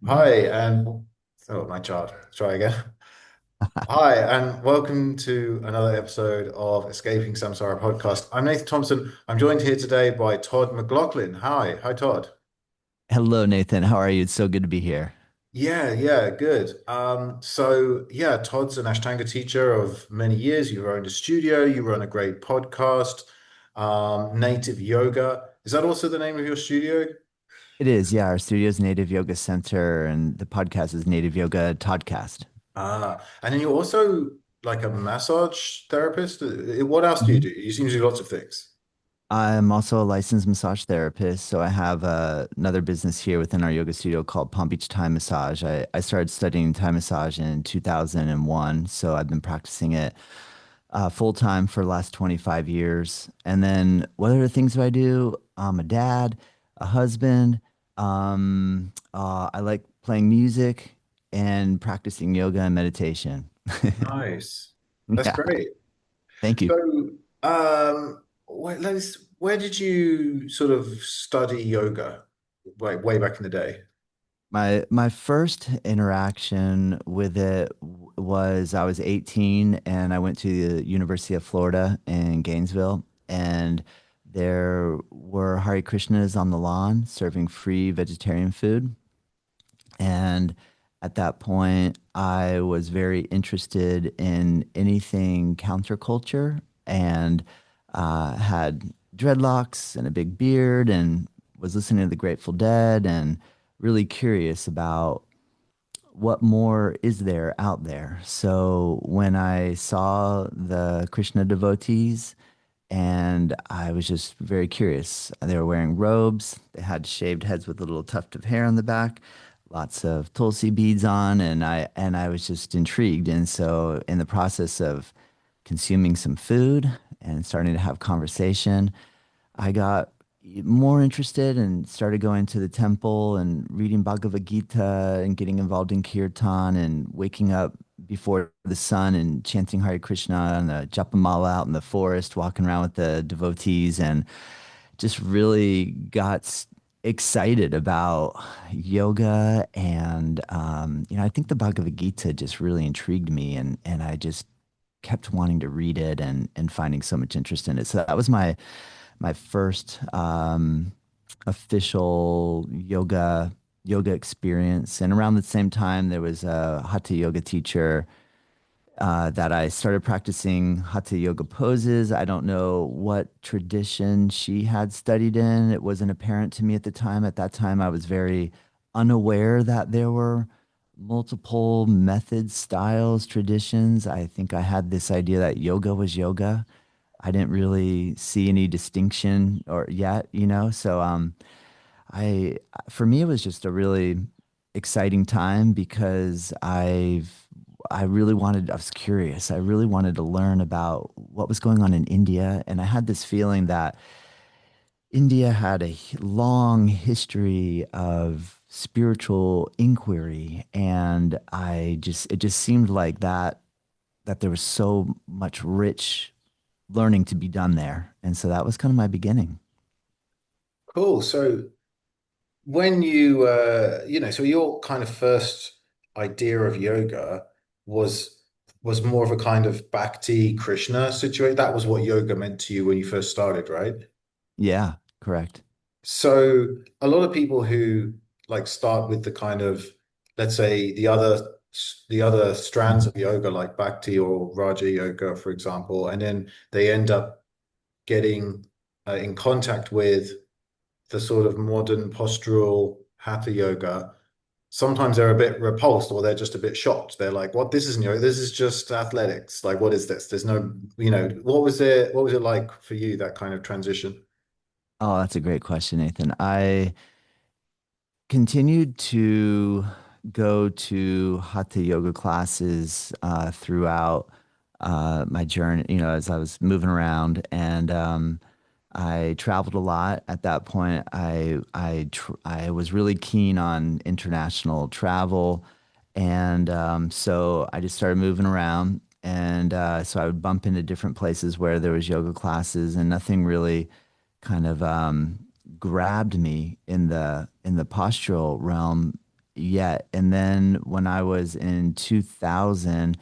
Hi, and oh, my child. Try again. Hi, and welcome to another episode of Escaping Samsara podcast. I'm Nathan Thompson. I'm joined here today by Todd McLaughlin. Hi, Todd. Hello, Nathan. How are you? It's so good to be here. Yeah, good. So Todd's an Ashtanga teacher of many years. You owned a studio. You run a great podcast, Native Yoga. Is that also the name of your studio? It is, yeah. Our studio's Native Yoga Center, and the podcast is Native Yoga Toddcast. And then you're also like a massage therapist. What else do you do? Mhm. You seem to do lots of things. I'm also a licensed massage therapist, so I have another business here within our yoga studio called Palm Beach Thai Massage. I started studying Thai massage in 2001, so I've been practicing it full time for the last 25 years. And then what other things do I do? I'm a dad, a husband. I like playing music and practicing yoga and meditation. Nice. That's Yeah, great. thank you. So, where did you sort of study yoga, like way back in the day? My first interaction with it was I was 18 and I went to the University of Florida in Gainesville, and there were Hare Krishnas on the lawn serving free vegetarian food. And at that point, I was very interested in anything counterculture and had dreadlocks and a big beard and was listening to the Grateful Dead and really curious about what more is there out there. So when I saw the Krishna devotees, and I was just very curious. They were wearing robes. They had shaved heads with a little tuft of hair on the back, lots of tulsi beads on, and I was just intrigued. And so, in the process of consuming some food and starting to have conversation, I got more interested and started going to the temple and reading Bhagavad Gita and getting involved in kirtan and waking up before the sun and chanting Hare Krishna and the Japamala out in the forest, walking around with the devotees, and just really excited about yoga. And I think the Bhagavad Gita just really intrigued me, and I just kept wanting to read it and finding so much interest in it. So that was my first official yoga experience. And around the same time, there was a hatha yoga teacher that I started practicing hatha yoga poses. I don't know what tradition she had studied in. It wasn't apparent to me at the time. At that time, I was very unaware that there were multiple methods, styles, traditions. I think I had this idea that yoga was yoga. I didn't really see any distinction or yet. So I for me it was just a really exciting time because I really wanted, I was curious. I really wanted to learn about what was going on in India, and I had this feeling that India had a long history of spiritual inquiry, and it just seemed like that there was so much rich learning to be done there. And so that was kind of my beginning. Cool. So when so your kind of first idea of yoga was was more of a kind of Bhakti Krishna situation. That was what yoga meant to you when you first started, right? Yeah, correct. So a lot of people who like start with the kind of, let's say, the other strands of yoga like Bhakti or Raja Yoga, for example, and then they end up getting in contact with the sort of modern postural hatha yoga. Sometimes they're a bit repulsed or they're just a bit shocked. They're like, "What? This isn't yoga. This is just athletics. Like, what is this? There's no, what was it like for you, that kind of transition?" Oh, that's a great question, Nathan. I continued to go to hatha yoga classes throughout my journey, as I was moving around, and I traveled a lot. At that point, I was really keen on international travel, and so I just started moving around, and so I would bump into different places where there was yoga classes, and nothing really kind of grabbed me in the postural realm yet. And then when I was in 2000,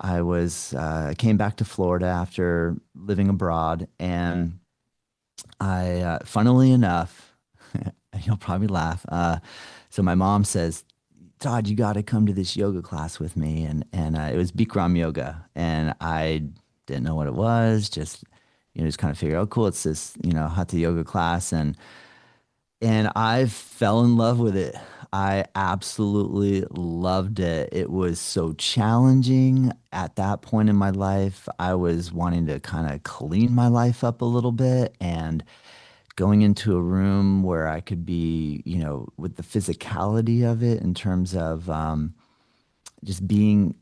I came back to Florida after living abroad, and funnily enough, you'll probably laugh. So my mom says, Todd, you got to come to this yoga class with me. And it was Bikram yoga. And I didn't know what it was, just kind of figured, oh, cool, it's this, hatha yoga class. And I fell in love with it. I absolutely loved it. It was so challenging at that point in my life. I was wanting to kind of clean my life up a little bit, and going into a room where I could be, with the physicality of it in terms of just being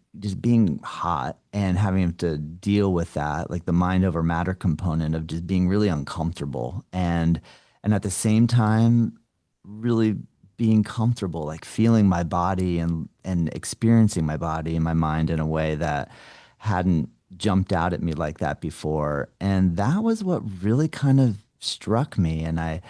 hot and having to deal with that, like the mind over matter component of just being really uncomfortable, and at the same time really being comfortable, like feeling my body and experiencing my body and my mind in a way that hadn't jumped out at me like that before. And that was what really kind of struck me. And I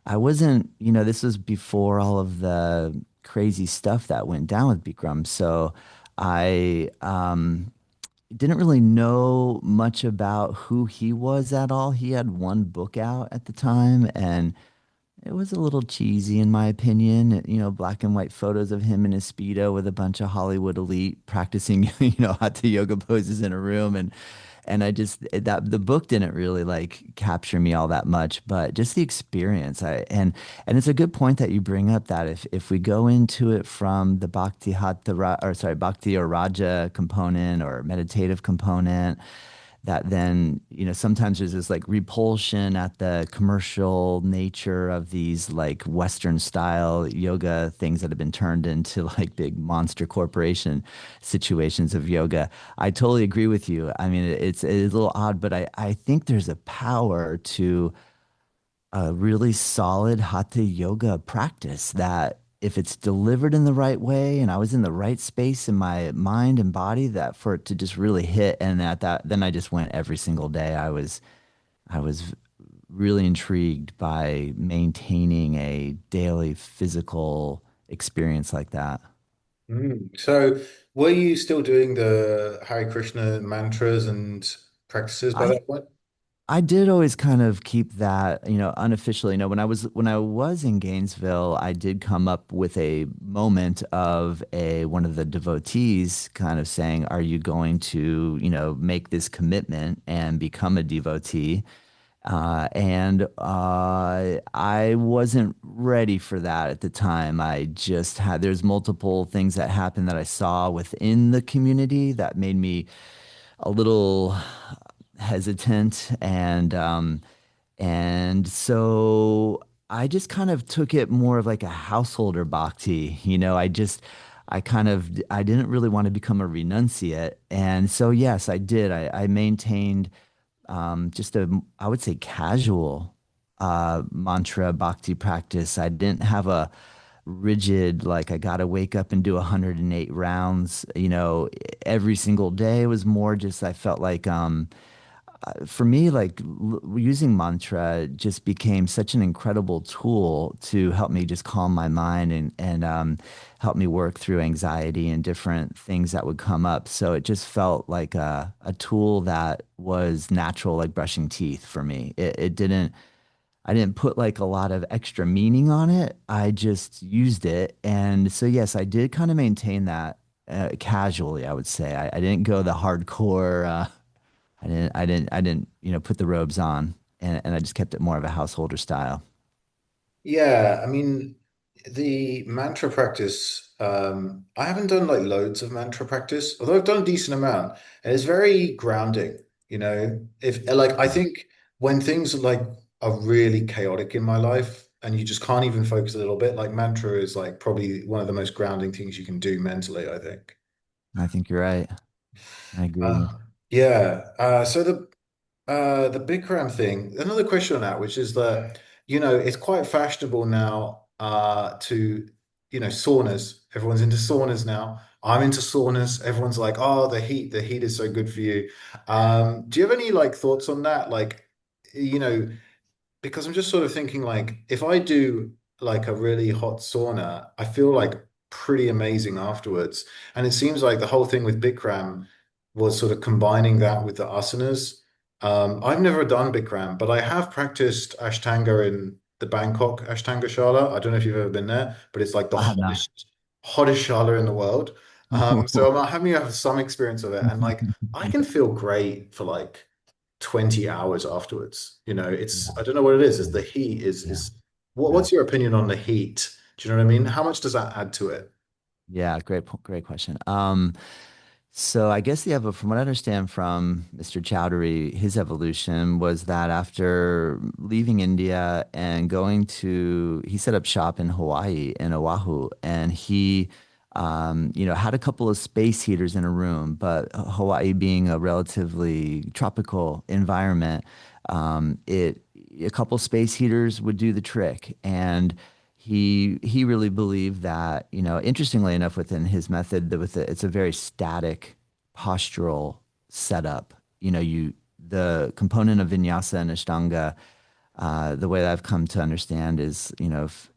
wasn't, this was before all of the crazy stuff that went down with Bikram. So I didn't really know much about who he was at all. He had one book out at the time, and it was a little cheesy in my opinion. Black and white photos of him in his Speedo with a bunch of Hollywood elite practicing, hatha yoga poses in a room. And I just that the book didn't really like capture me all that much, but just the experience. And it's a good point that you bring up that if we go into it from the bhakti or raja component or meditative component, that then, sometimes there's this like repulsion at the commercial nature of these like Western style yoga things that have been turned into like big monster corporation situations of yoga. I totally agree with you. I mean, it's a little odd, but I think there's a power to a really solid hatha yoga practice that if it's delivered in the right way and I was in the right space in my mind and body, that for it to just really hit, and then I just went every single day. I was really intrigued by maintaining a daily physical experience like that. So, were you still doing the Hare Krishna mantras and practices by I that point? I did always kind of keep that, unofficially. When I was in Gainesville, I did come up with a moment of a one of the devotees kind of saying, "Are you going to, make this commitment and become a devotee?" And I wasn't ready for that at the time. There's multiple things that happened that I saw within the community that made me a little hesitant, and so I just kind of took it more of like a householder bhakti. I didn't really want to become a renunciate, and so yes, I did. I maintained just I would say casual mantra bhakti practice. I didn't have a rigid, like I got to wake up and do 108 rounds, every single day. It was more just, I felt like, for me, like using mantra just became such an incredible tool to help me just calm my mind and help me work through anxiety and different things that would come up. So it just felt like a tool that was natural, like brushing teeth for me. I didn't put like a lot of extra meaning on it. I just used it. And so, yes, I did kind of maintain that casually, I would say. I didn't go the hardcore. I didn't, put the robes on, and I just kept it more of a householder style. Yeah, I mean, the mantra practice, I haven't done like loads of mantra practice, although I've done a decent amount, and it's very grounding, If like I think when things like are really chaotic in my life and you just can't even focus a little bit, like mantra is like probably one of the most grounding things you can do mentally, I think. I think you're right. I agree. Yeah. So the Bikram thing, another question on that, which is that, it's quite fashionable now to, saunas. Everyone's into saunas now. I'm into saunas. Everyone's like, oh, the heat is so good for you. Do you have any like thoughts on that? Like, you know, because I'm just sort of thinking like if I do like a really hot sauna, I feel like pretty amazing afterwards. And it seems like the whole thing with Bikram was sort of combining that with the asanas. I've never done Bikram, but I have practiced Ashtanga in the Bangkok Ashtanga Shala. I don't know if you've ever been there, but it's like the I have not. hottest shala in the world. So I'm having to have some experience of it, and like I can feel great for like 20 hours afterwards. You know, it's Yeah, I don't know what it is. Is the heat yeah, is yeah. what's your opinion on the heat? Do you know what I mean? How much does that add to it? Yeah, great question. So I guess from what I understand from Mr. Chowdhury, his evolution was that after leaving India and he set up shop in Hawaii in Oahu, and had a couple of space heaters in a room, but Hawaii being a relatively tropical environment, a couple space heaters would do the trick, and he really believed that, interestingly enough, within his method, it's a very static postural setup. The component of vinyasa and Ashtanga, the way that I've come to understand is,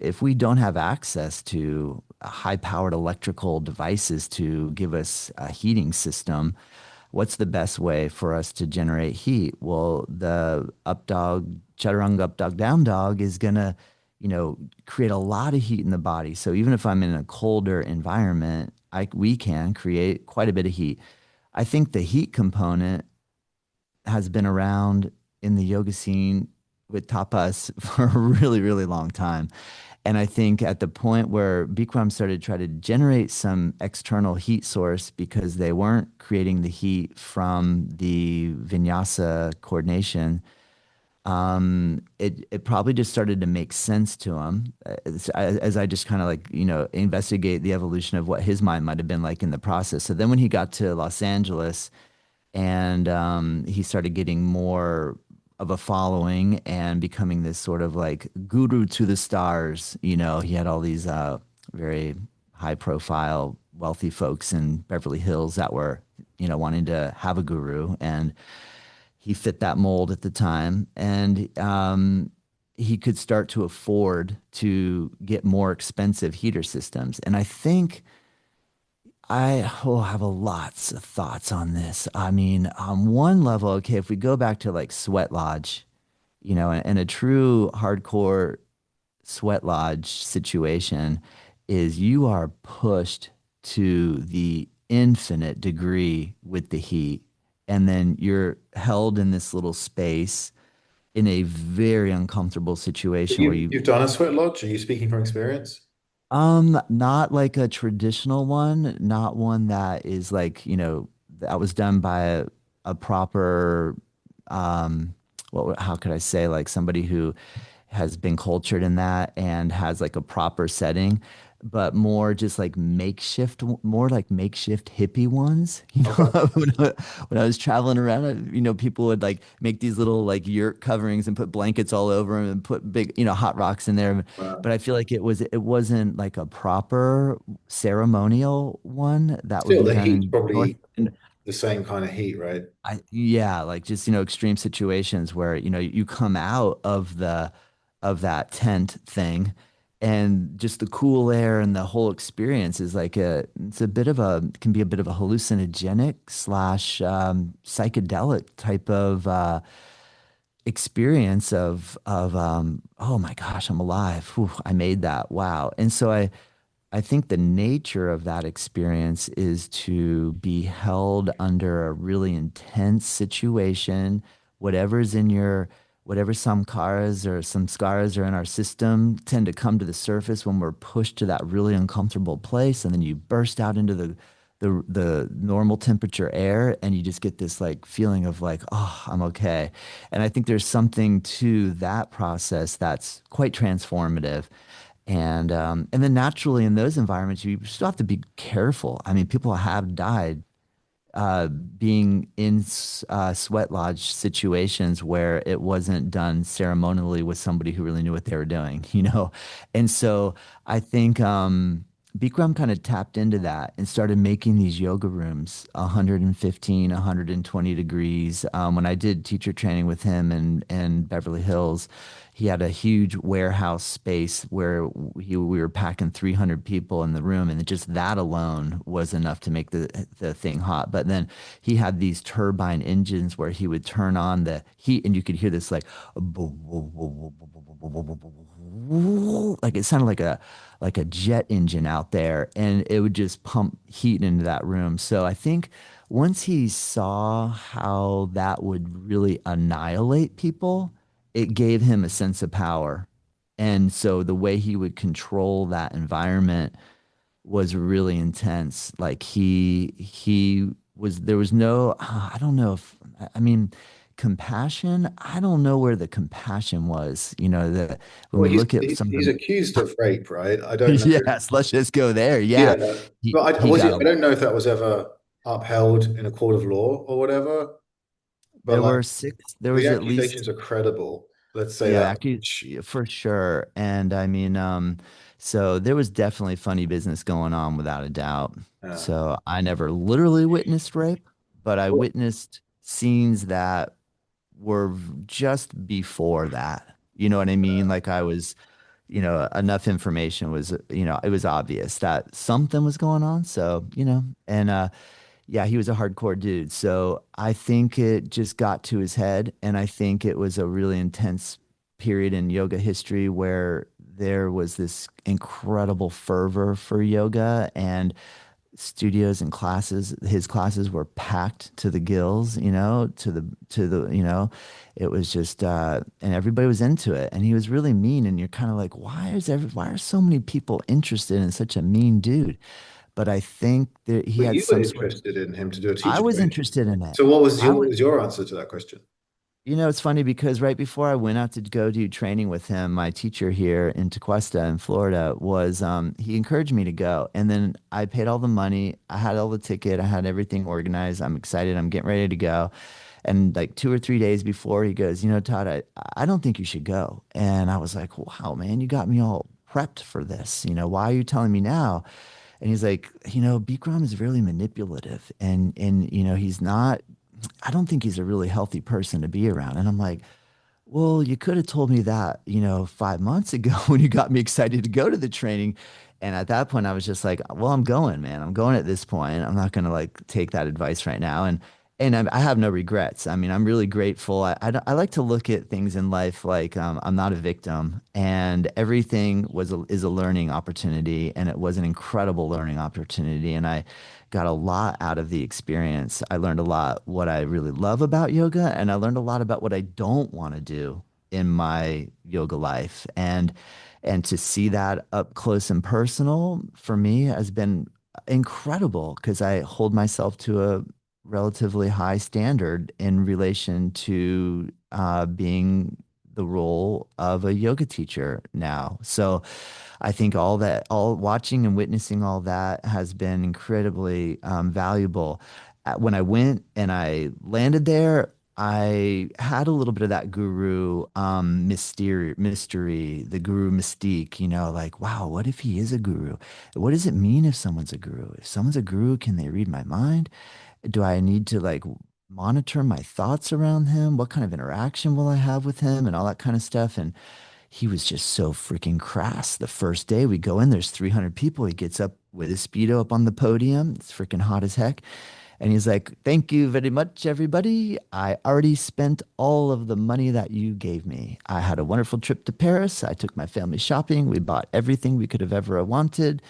if we don't have access to high-powered electrical devices to give us a heating system, what's the best way for us to generate heat? Well, the up dog, chaturanga up dog, down dog is gonna, create a lot of heat in the body. So even if I'm in a colder environment, we can create quite a bit of heat. I think the heat component has been around in the yoga scene with tapas for a really, really long time. And I think at the point where Bikram started trying to generate some external heat source because they weren't creating the heat from the vinyasa coordination, it probably just started to make sense to him as I just kind of like, investigate the evolution of what his mind might have been like in the process. So then when he got to Los Angeles, and he started getting more of a following and becoming this sort of like guru to the stars. He had all these very high profile, wealthy folks in Beverly Hills that were, wanting to have a guru. And he fit that mold at the time. And he could start to afford to get more expensive heater systems. And I think have a lots of thoughts on this. I mean, on one level, okay, if we go back to like Sweat Lodge, and a true hardcore Sweat Lodge situation is you are pushed to the infinite degree with the heat, and then you're held in this little space in a very uncomfortable situation where You've done a sweat lodge? Are you speaking from experience? not like a traditional one, not one that is like, that was done by a proper, how could I say, like somebody who has been cultured in that and has like a proper setting, but more like makeshift hippie ones. Okay. When I was traveling around, people would like make these little like yurt coverings and put blankets all over them and put big, hot rocks in there. But I feel like it wasn't like a proper ceremonial one that would Still, be the done heat's in North. probably the same kind of heat, right? Yeah, like just, extreme situations where, you come out of that tent thing and just the cool air and the whole experience is like can be a bit of a hallucinogenic slash psychedelic type of experience of oh my gosh, I'm alive. Whew, I made that. Wow. And so I think the nature of that experience is to be held under a really intense situation. Whatever's in your, whatever samskaras are in our system tend to come to the surface when we're pushed to that really uncomfortable place. And then you burst out into the normal temperature air and you just get this like feeling of like, oh, I'm okay. And I think there's something to that process that's quite transformative. And then naturally in those environments, you still have to be careful. I mean, people have died being in sweat lodge situations where it wasn't done ceremonially with somebody who really knew what they were doing, And so I think Bikram kind of tapped into that and started making these yoga rooms 115, 120 degrees. When I did teacher training with him in Beverly Hills, he had a huge warehouse space where we were packing 300 people in the room, and just that alone was enough to make the thing hot. But then he had these turbine engines where he would turn on the heat, and you could hear this like it sounded like a jet engine out there, and it would just pump heat into that room. So I think once he saw how that would really annihilate people, it gave him a sense of power. And so the way he would control that environment was really intense. Like he was there was no I don't know if I mean compassion. I don't know where the compassion was. That when Well, we he's look at he's some of he's the accused of rape, right? I don't know. yes, let's just go there. Yeah, Yeah. He but he got I a don't know if that was ever upheld in a court of law or whatever. But there like were six there the was at least accusations are credible. Let's say yeah, that much. yeah, for sure. And I mean, so there was definitely funny business going on without a doubt. Yeah. So I never literally witnessed rape, but I witnessed scenes that were just before that. You know what I mean? Like I was, enough information was, it was obvious that something was going on. So, and yeah, he was a hardcore dude. So I think it just got to his head. And I think it was a really intense period in yoga history where there was this incredible fervor for yoga, and studios and classes, his classes were packed to the gills, it was just, and everybody was into it. And he was really mean. And you're kind of like, why are so many people interested in such a mean dude? But I think that he But had you were some sort of interested in him to do a I teacher was training. interested in it. So I what was, was your answer to that question? it's funny because right before I went out to go do training with him, my teacher here in Tequesta in Florida he encouraged me to go. And then I paid all the money. I had all the ticket. I had everything organized. I'm excited. I'm getting ready to go. And like 2 or 3 days before, he goes, Todd, I don't think you should go. And I was like, wow, man, you got me all prepped for this. Why are you telling me now? And he's like, Bikram is really manipulative, and he's not. I don't think he's a really healthy person to be around. And I'm like, well, you could have told me that, 5 months ago when you got me excited to go to the training. And at that point, I was just like, well, I'm going, man. I'm going at this point. I'm not going to like take that advice right now. And I have no regrets. I mean, I'm really grateful. I like to look at things in life like I'm not a victim, and everything is a learning opportunity, and it was an incredible learning opportunity. And I got a lot out of the experience. I learned a lot what I really love about yoga, and I learned a lot about what I don't want to do in my yoga life. And to see that up close and personal for me has been incredible because I hold myself to a relatively high standard in relation to being the role of a yoga teacher now. So I think all watching and witnessing all that has been incredibly valuable. When I went and I landed there, I had a little bit of that guru mystery, the guru mystique, like, wow, what if he is a guru? What does it mean if someone's a guru? If someone's a guru, can they read my mind? Do I need to like monitor my thoughts around him? What kind of interaction will I have with him and all that kind of stuff? And he was just so freaking crass. The first day we go in, there's 300 people. He gets up with his Speedo up on the podium. It's freaking hot as heck. And he's like, thank you very much, everybody. I already spent all of the money that you gave me. I had a wonderful trip to Paris. I took my family shopping. We bought everything we could have ever wanted.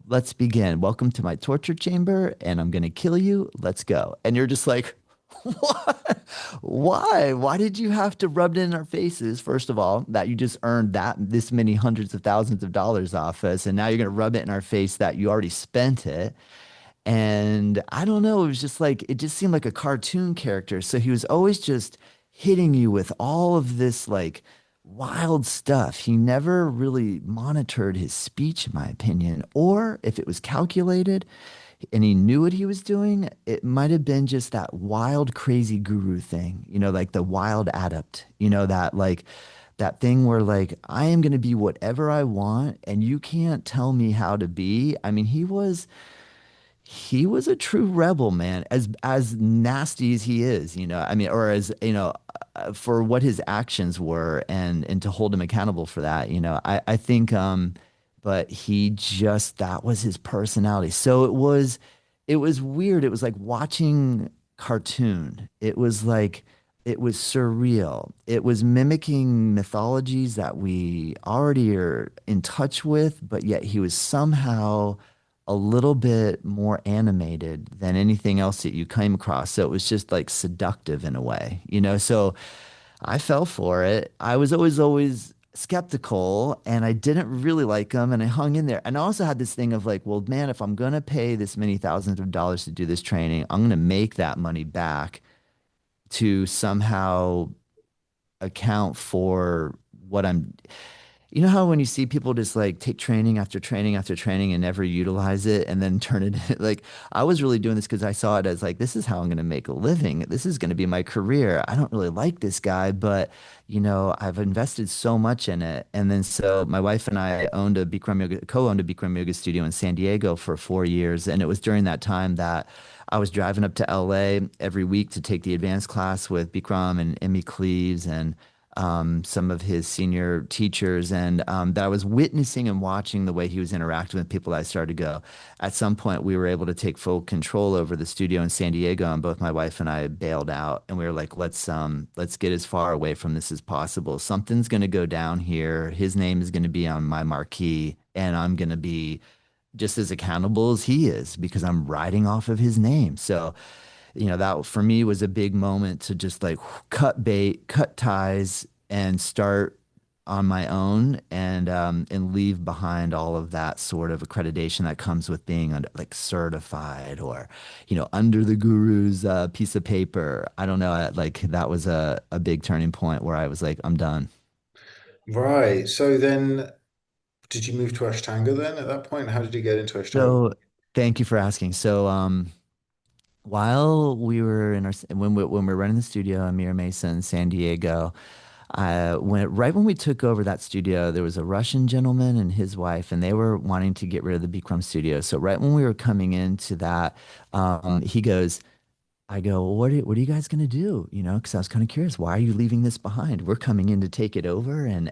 Let's begin. Welcome to my torture chamber, and I'm going to kill you. Let's go. And you're just like, what? Why? Why did you have to rub it in our faces, first of all, that you just earned this many hundreds of thousands of dollars off us, and now you're going to rub it in our face that you already spent it? And I don't know, it was just like, it just seemed like a cartoon character. So he was always just hitting you with all of this like wild stuff. He never really monitored his speech, in my opinion, or if it was calculated and he knew what he was doing, it might have been just that wild, crazy guru thing, like the wild adept, that like that thing where like I am going to be whatever I want and you can't tell me how to be. I mean, he was a true rebel, man, as nasty as he is, I mean, or as, for what his actions were and to hold him accountable for that, I think but he just that was his personality. So it was weird. It was like watching cartoon. It was surreal. It was mimicking mythologies that we already are in touch with, but yet he was somehow a little bit more animated than anything else that you came across. So it was just like seductive in a way, So I fell for it. I was always skeptical and I didn't really like him and I hung in there. And I also had this thing of like, well, man, if I'm going to pay this many thousands of dollars to do this training, I'm going to make that money back to somehow account for what I'm you know how when you see people just like take training after training after training and never utilize it and then turn it like I was really doing this because I saw it as like this is how I'm going to make a living. This is going to be my career. I don't really like this guy, but I've invested so much in it. And then so my wife and I co-owned a Bikram yoga studio in San Diego for 4 years. And it was during that time that I was driving up to LA every week to take the advanced class with Bikram and Emmy Cleaves and some of his senior teachers, and that I was witnessing and watching the way he was interacting with people. I started to go. At some point, we were able to take full control over the studio in San Diego, and both my wife and I bailed out, and we were like, let's get as far away from this as possible. Something's going to go down here. His name is going to be on my marquee, and I'm going to be just as accountable as he is because I'm riding off of his name. So that for me was a big moment to just like cut bait, cut ties, and start on my own and leave behind all of that sort of accreditation that comes with being like certified or under the guru's piece of paper. I don't know, like that was a big turning point where I was like, I'm done. Right. So then, did you move to Ashtanga then at that point? How did you get into Ashtanga? So thank you for asking. So while we were when we were running the studio in Mira Mesa in San Diego, right when we took over that studio, there was a Russian gentleman and his wife, and they were wanting to get rid of the Bikram studio. So right when we were coming into that, he goes, I go, well, what are you guys gonna do? Because I was kind of curious, why are you leaving this behind? We're coming in to take it over, and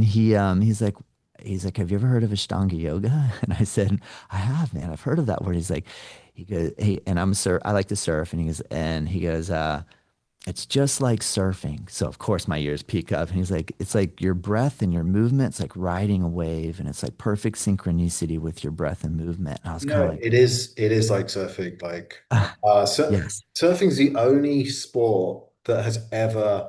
he's like, have you ever heard of Ashtanga yoga? And I said, I have, man. I've heard of that word. He goes, hey, and I like to surf, and he goes, it's just like surfing. So of course my ears peak up, and he's like, it's like your breath and your movement. It's like riding a wave, and it's like perfect synchronicity with your breath and movement. And I was kind of like, It is like surfing. Like, ah, so yes, surfing's the only sport that has ever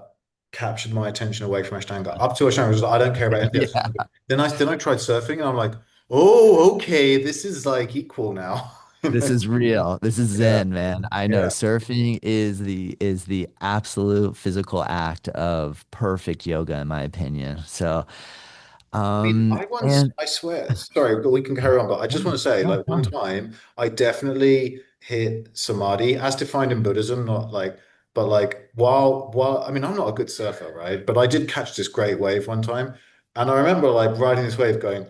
captured my attention away from Ashtanga. Up to Ashtanga, I was like, I don't care about anything else. yeah. Then I tried surfing, and I'm like, oh, okay, this is like equal now. This is real. This is Yeah, Zen, man. I know yeah. surfing is the absolute physical act of perfect yoga, in my opinion. So, Mean, I once, and I swear, sorry, but we can carry on. But I just no, want to say, no, like, one no. time I definitely hit samadhi as defined in Buddhism, not like, but like, I mean, I'm not a good surfer, right? But I did catch this great wave one time. And I remember like riding this wave going,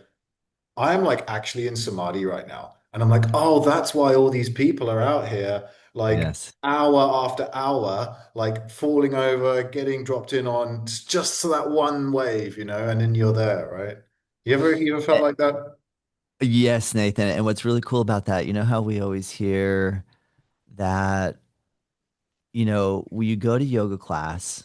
I am like actually in samadhi right now. And I'm like, oh, that's why all these people are out here, like Yes. hour after hour, like falling over, getting dropped in on just to that one wave, and then you're there, right? You ever felt Eh, like that? Yes, Nathan. And what's really cool about that, you know how we always hear that, when you go to yoga class,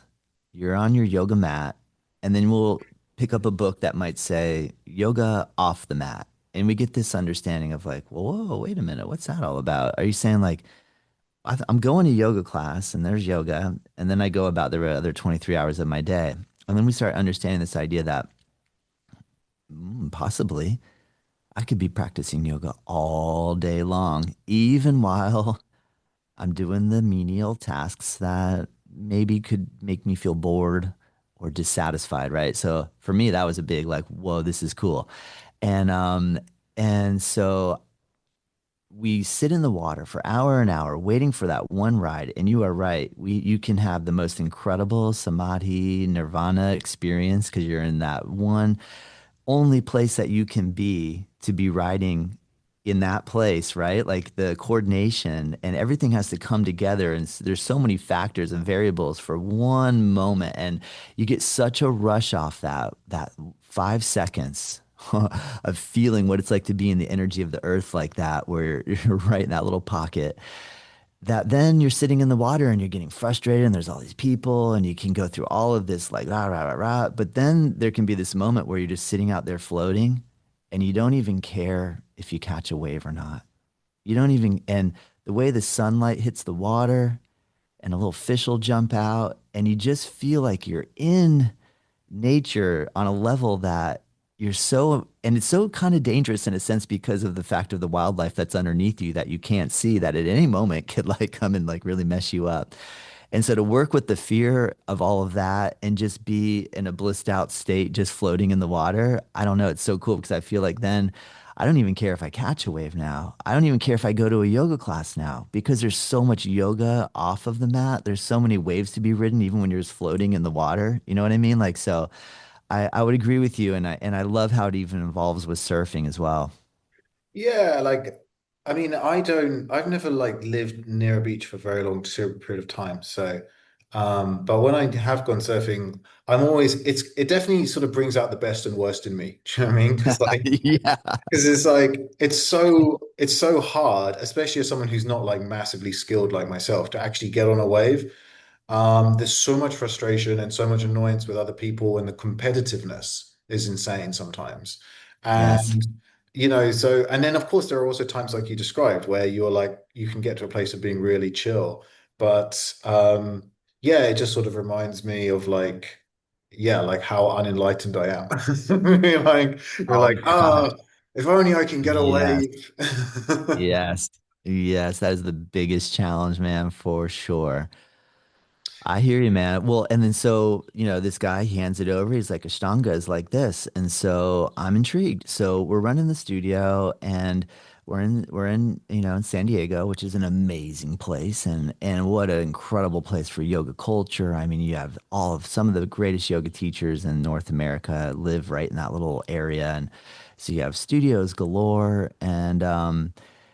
you're on your yoga mat, and then we'll pick up a book that might say yoga off the mat. And we get this understanding of like, whoa, wait a minute, what's that all about? Are you saying like, I'm going to yoga class and there's yoga, and then I go about the other 23 hours of my day. And then we start understanding this idea that possibly I could be practicing yoga all day long, even while I'm doing the menial tasks that maybe could make me feel bored or dissatisfied, right? So for me, that was a big like, whoa, this is cool. And so we sit in the water for hour and hour waiting for that one ride. And you are right. You can have the most incredible samadhi nirvana experience because you're in that one only place that you can be to be riding in that place, right? Like the coordination and everything has to come together. And there's so many factors and variables for one moment. And you get such a rush off that 5 seconds of feeling what it's like to be in the energy of the earth like that, where you're right in that little pocket that then you're sitting in the water and you're getting frustrated and there's all these people and you can go through all of this like rah rah rah rah. But then there can be this moment where you're just sitting out there floating and you don't even care if you catch a wave or not. You don't even, and the way the sunlight hits the water and a little fish will jump out and you just feel like you're in nature on a level that you're so, and it's so kind of dangerous in a sense because of the fact of the wildlife that's underneath you that you can't see that at any moment could like come and like really mess you up. And so to work with the fear of all of that and just be in a blissed out state, just floating in the water, I don't know. It's so cool because I feel like then I don't even care if I catch a wave now. I don't even care if I go to a yoga class now because there's so much yoga off of the mat. There's so many waves to be ridden, even when you're just floating in the water. You know what I mean? Like, so I would agree with you. And I love how it even involves with surfing as well. Yeah, like I mean, I've never like lived near a beach for a very long period of time. So, but when I have gone surfing, I'm always it definitely sort of brings out the best and worst in me. Do you know what I mean? Yeah. Because it's like it's so hard, especially as someone who's not like massively skilled like myself, to actually get on a wave. There's so much frustration and so much annoyance with other people, and the competitiveness is insane sometimes. Yes. And so and then of course there are also times like you described where you're like you can get to a place of being really chill. But yeah, it just sort of reminds me of like yeah, like how unenlightened I am. You're Oh like, my gosh. if only I can get Yes. away. Yes. Yes. That is the biggest challenge, man, for sure. I hear you, man. Well, and then so, this guy, he hands it over. He's like, Ashtanga is like this. And so I'm intrigued. So we're running the studio and we're in, in San Diego, which is an amazing place. And what an incredible place for yoga culture. I mean, you have all of some of the greatest yoga teachers in North America live right in that little area. And so you have studios galore. And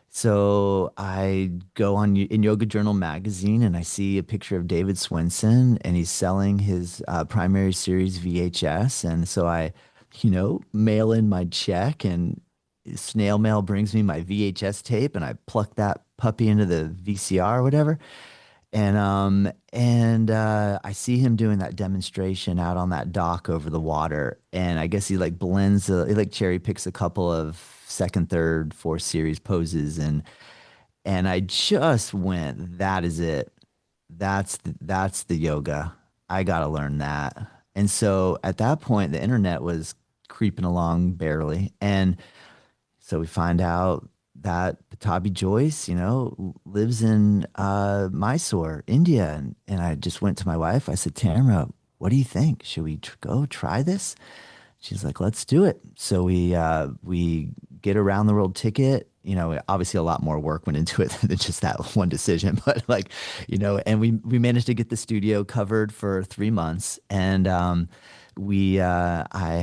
so I go on in Yoga Journal magazine and I see a picture of David Swenson and he's selling his primary series VHS. And so I, mail in my check and snail mail brings me my VHS tape and I pluck that puppy into the VCR or whatever. And I see him doing that demonstration out on that dock over the water. And I guess he like he like cherry picks a couple of second, third, fourth series poses and I just went, that is it. That's the yoga. I gotta learn that. And so at that point, the internet was creeping along barely. And so we find out that Patabi Joyce, lives in Mysore, India. And I just went to my wife. I said, Tamara, what do you think? Should we go try this? She's like, let's do it. So we get a round the world ticket. Obviously a lot more work went into it than just that one decision, but like, and we managed to get the studio covered for 3 months. And I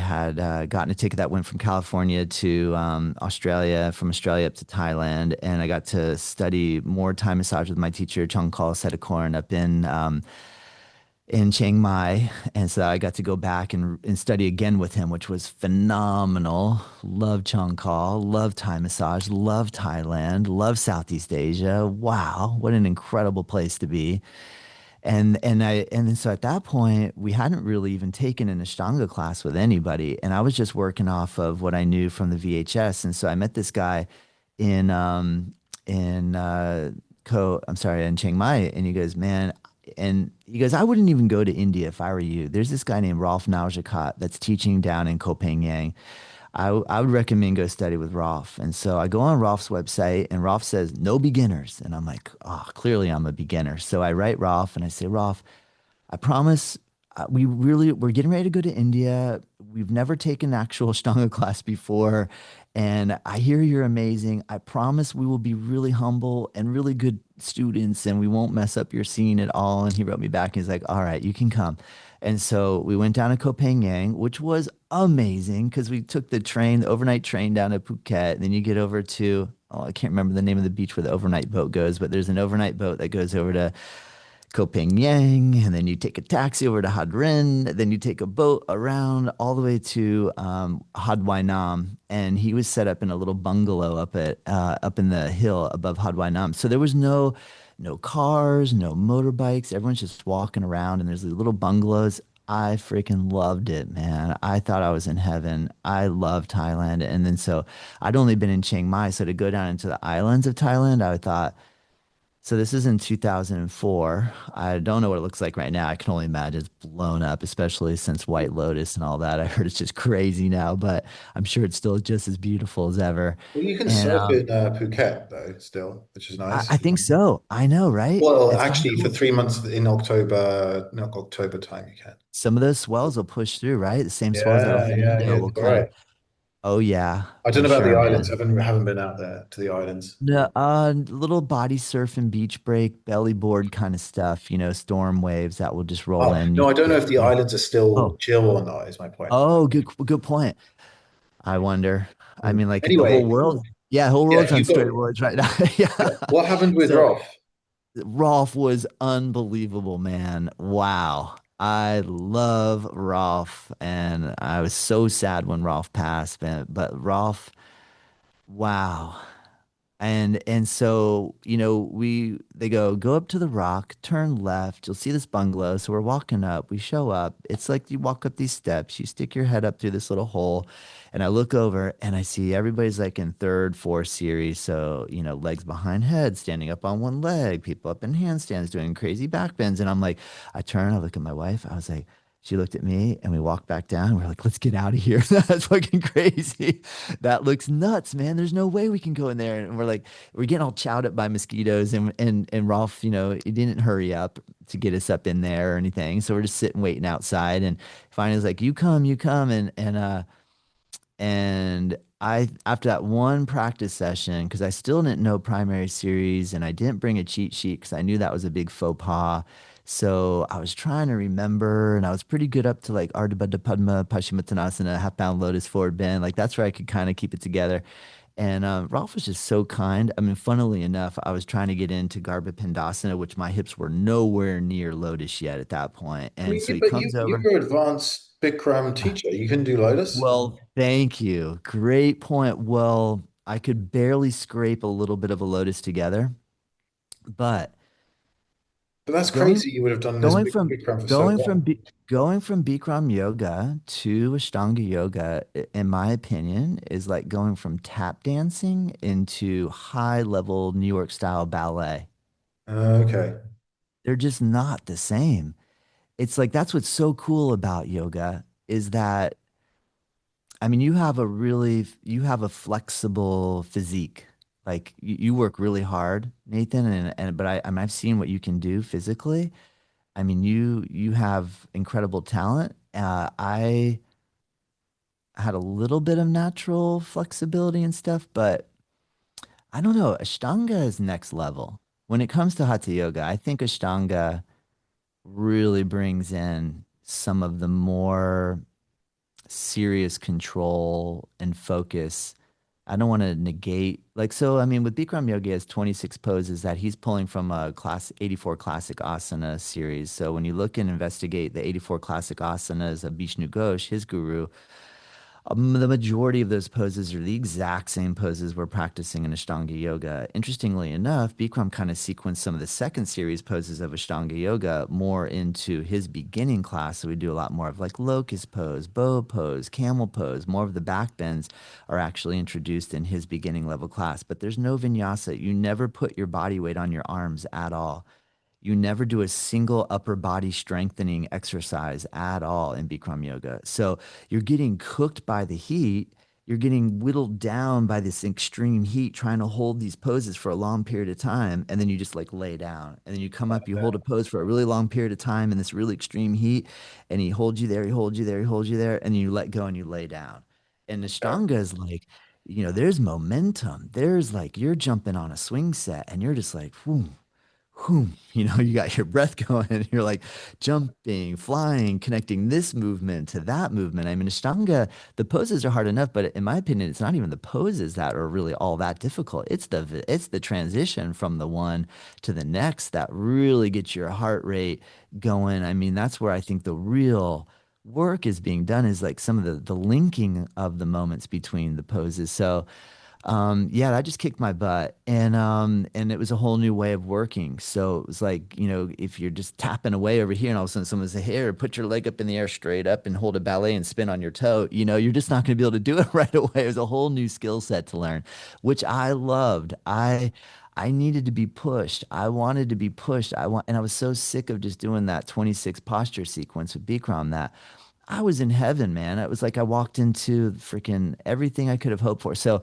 had gotten a ticket that went from California to Australia, from Australia up to Thailand, and I got to study more Thai massage with my teacher Changkal Setakorn up in Chiang Mai. And so I got to go back and study again with him, which was phenomenal. Love Changkal, love Thai massage, love Thailand, love Southeast Asia. Wow, what an incredible place to be. And then so at that point, we hadn't really even taken an Ashtanga class with anybody, and I was just working off of what I knew from the VHS. And so I met this guy in in I'm sorry, in Chiang Mai, and he goes, man, and he goes, I wouldn't even go to India if I were you. There's this guy named Rolf Naujakat that's teaching down in Koh Phangan. I would recommend go study with Rolf. And so I go on Rolf's website and Rolf says, no beginners. And I'm like, oh, clearly I'm a beginner. So I write Rolf and I say, Rolf, I promise we're getting ready to go to India. We've never taken actual Ashtanga class before, and I hear you're amazing. I promise we will be really humble and really good students, and we won't mess up your scene at all." And he wrote me back. He's like, "All right, you can come." And so we went down to Koh Phangan, which was amazing because we took the train, the overnight train down to Phuket. And then you get over to, oh, I can't remember the name of the beach where the overnight boat goes, but there's an overnight boat that goes over to Koh Yang, and then you take a taxi over to Hadrin, then you take a boat around all the way to Had Wai Nam, and he was set up in a little bungalow up in the hill above Had Wai Nam. So there was no cars, no motorbikes. Everyone's just walking around, and there's these little bungalows. I freaking loved it, man. I thought I was in heaven. I love Thailand, and then so I'd only been in Chiang Mai, so to go down into the islands of Thailand, I thought. So this is in 2004. I don't know what it looks like right now. I can only imagine it's blown up, especially since White Lotus and all that. I heard it's just crazy now, but I'm sure it's still just as beautiful as ever. Well, you can And surf in Phuket though, still, which is I nice. think so. I know, right? Well, It's kind of actually, for cool. 3 months in October, not October time, you can. Some of those swells will push through, right? The same swells that'll Yeah, hit yeah, Indo yeah. will All kind of, right. oh yeah, I don't for know about the sure, islands. man. Haven't been out there to the islands. No, little body surf and beach break, belly board kind of stuff, storm waves that will just roll Oh in. You no, I can don't know get if the some. islands are still Oh, chill or not. Is my point. good point. I wonder. I Hmm. mean, like the whole Anyway, world. Yeah, the whole yeah, world's on you've got. steroids right now. Yeah. Yeah. What happened with So Rolf? Rolf was unbelievable, man. Wow. I love Rolf, and I was so sad when Rolf passed, man. But Rolf, wow. And so, they go up to the rock, turn left, you'll see this bungalow. So we're walking up, we show up. It's like you walk up these steps, you stick your head up through this little hole, and I look over and I see everybody's like in third, fourth series. So, legs behind head, standing up on one leg, people up in handstands doing crazy back bends. And I'm like, I turn, I look at my wife, I was like, she looked at me and we walked back down. We're like, let's get out of here. That's fucking crazy. That looks nuts, man. There's no way we can go in there. And we're like, we're getting all chowed up by mosquitoes. And Rolf, he didn't hurry up to get us up in there or anything. So we're just sitting waiting outside. And finally he's like, you come. And I, after that one practice session, because I still didn't know primary series and I didn't bring a cheat sheet because I knew that was a big faux pas. So I was trying to remember, and I was pretty good up to like Ardha Baddha Padma, Paschimottanasana, half bound lotus forward bend. Like that's where I could kind of keep it together. And Rolf was just so kind. I mean, funnily enough, I was trying to get into Garbha Pindasana, which my hips were nowhere near lotus yet at that point. I And mean, so he but you comes you over. were advanced Bikram teacher. You can do Lotus. Well, thank you. Great point. Well, I could barely scrape a little bit of a lotus together, but But that's going crazy. You would have done this going from Bikram for so going from long. B, going from Bikram yoga to Ashtanga yoga, in my opinion, is like going from tap dancing into high level New York style ballet. Okay. They're just not the same. It's like that's what's so cool about yoga is that I mean, you have a flexible physique. Like you work really hard, Nathan, but I mean, I've seen what you can do physically. I mean, you have incredible talent. I had a little bit of natural flexibility and stuff, but I don't know. Ashtanga is next level. When it comes to Hatha yoga, I think Ashtanga really brings in some of the more serious control and focus. I don't want to negate so I mean with Bikram Yogi has 26 poses that he's pulling from a class 84 classic asana series. So when you look and investigate the 84 classic asanas of Vishnu Ghosh, his guru, the majority of those poses are the exact same poses we're practicing in Ashtanga Yoga. Interestingly enough, Bikram kind of sequenced some of the second series poses of Ashtanga Yoga more into his beginning class. So we do a lot more of like locust pose, bow pose, camel pose. More of the back bends are actually introduced in his beginning level class. But there's no vinyasa. You never put your body weight on your arms at all. You never do a single upper body strengthening exercise at all in Bikram yoga. So you're getting cooked by the heat. you're getting whittled down by this extreme heat trying to hold these poses for a long period of time, and then you just like lay down, and then you come up, you hold a pose for a really long period of time in this really extreme heat, and he holds you there, he holds you there, he holds you there, and you let go and you lay down. And Yeah. Ashtanga is like, there's momentum. There's like you're jumping on a swing set and you're just like, whoo, whoo, you got your breath going and you're like jumping, flying, connecting this movement to that movement. I mean, Ashtanga, the poses are hard enough, but in my opinion, it's not even the poses that are really all that difficult. It's the transition from the one to the next that really gets your heart rate going. I mean, that's where I think the real work is being done is like some of the linking of the moments between the poses. So yeah, that just kicked my butt. And it was a whole new way of working. So it was like, if you're just tapping away over here and all of a sudden someone says, here, put your leg up in the air straight up and hold a ballet and spin on your toe, you're just not going to be able to do it right away. It was a whole new skill set to learn, which I loved. I needed to be pushed. I wanted to be pushed. And I was so sick of just doing that 26 posture sequence with Bikram that I was in heaven, man. It was like I walked into freaking everything I could have hoped for. So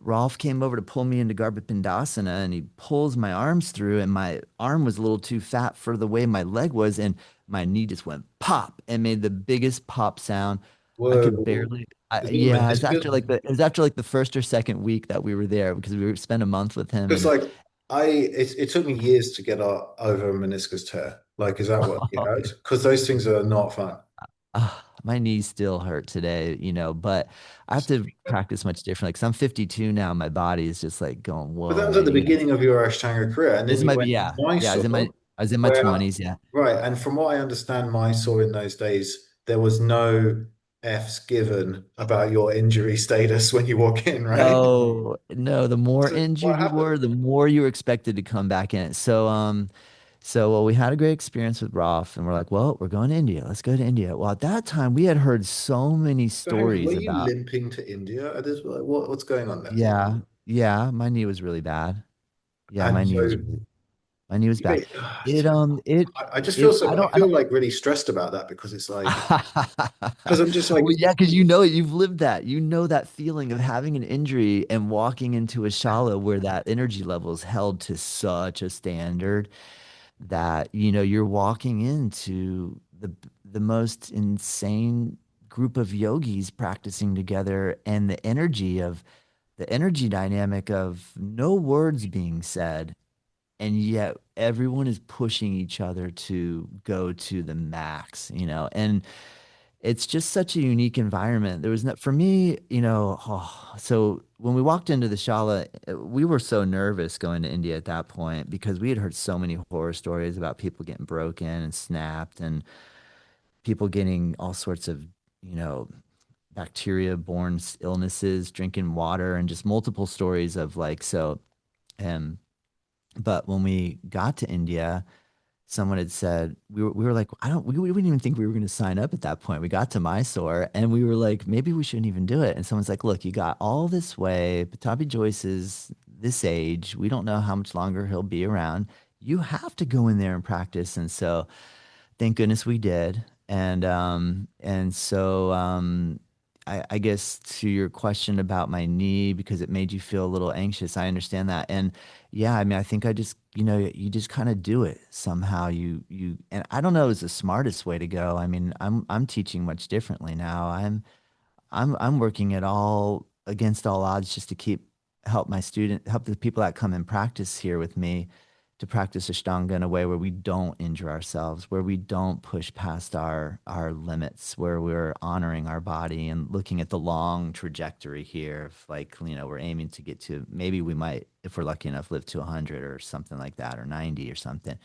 Rolf came over to pull me into Garbhapindasana and he pulls my arms through, and my arm was a little too fat for the way my leg was, and my knee just went pop and made the biggest pop sound. I could Whoa. barely Is it a yeah, meniscus? it was after like the first or second week that we were there because we spent a month with him Because and like it took me years to get over a meniscus tear. Like, is that what you had? Because those things are not fun. my knees still hurt today, but I have to practice much differently because I'm 52 now. My body is just like going, But that whoa, was at man, the you got beginning of your Ashtanga career, and this then is you my went to yeah, Mysore, I was in my where 20s, yeah. right. And from what I understand, Mysore in those days, there was no F's given about your injury status when you walk in, right? No, no, the more So what injured you happened? were, the more you were expected to come back in. So well, we had a great experience with Rolf and we're like, well, we're going to India. Let's go to India. Well, at that time we had heard so many So hang on, were stories you about, limping to India at this? What's going on there? yeah, yeah, my knee was really bad. Yeah, And so my knee was bad. yeah, It, I just feel it, so I I feel like really stressed about that because it's like because I'm just Well, like yeah, because you know it, you've lived that. You know that feeling of having an injury and walking into a shala where that energy level is held to such a standard that, you're walking into the most insane group of yogis practicing together, and the energy dynamic of no words being said, and yet everyone is pushing each other to go to the max, and it's just such a unique environment. There was not, for me, so when we walked into the Shala, we were so nervous going to India at that point because we had heard so many horror stories about people getting broken and snapped and people getting all sorts of, you know, bacteria-borne illnesses, drinking water, and just multiple stories of like, um, but when we got to India, someone had said we were like we didn't even think we were going to sign up at that point. We got to Mysore and we were like maybe we shouldn't even do it. And someone's like, look, you got all this way. Patabi Joyce is this age. We don't know how much longer he'll be around. You have to go in there and practice. And so thank goodness we did. And so I guess to your question about my knee, because it made you feel a little anxious, I understand that. And yeah, I mean, I think I just, you just kind of do it somehow. And I don't know is the smartest way to go. I mean, I'm teaching much differently now. I'm working at all against all odds just to help the people that come and practice here with me to practice Ashtanga in a way where we don't injure ourselves, where we don't push past our limits, where we're honoring our body and looking at the long trajectory here. Of like, we're aiming to get to, maybe we might, if we're lucky enough, live to 100 or something like that, or 90 or something,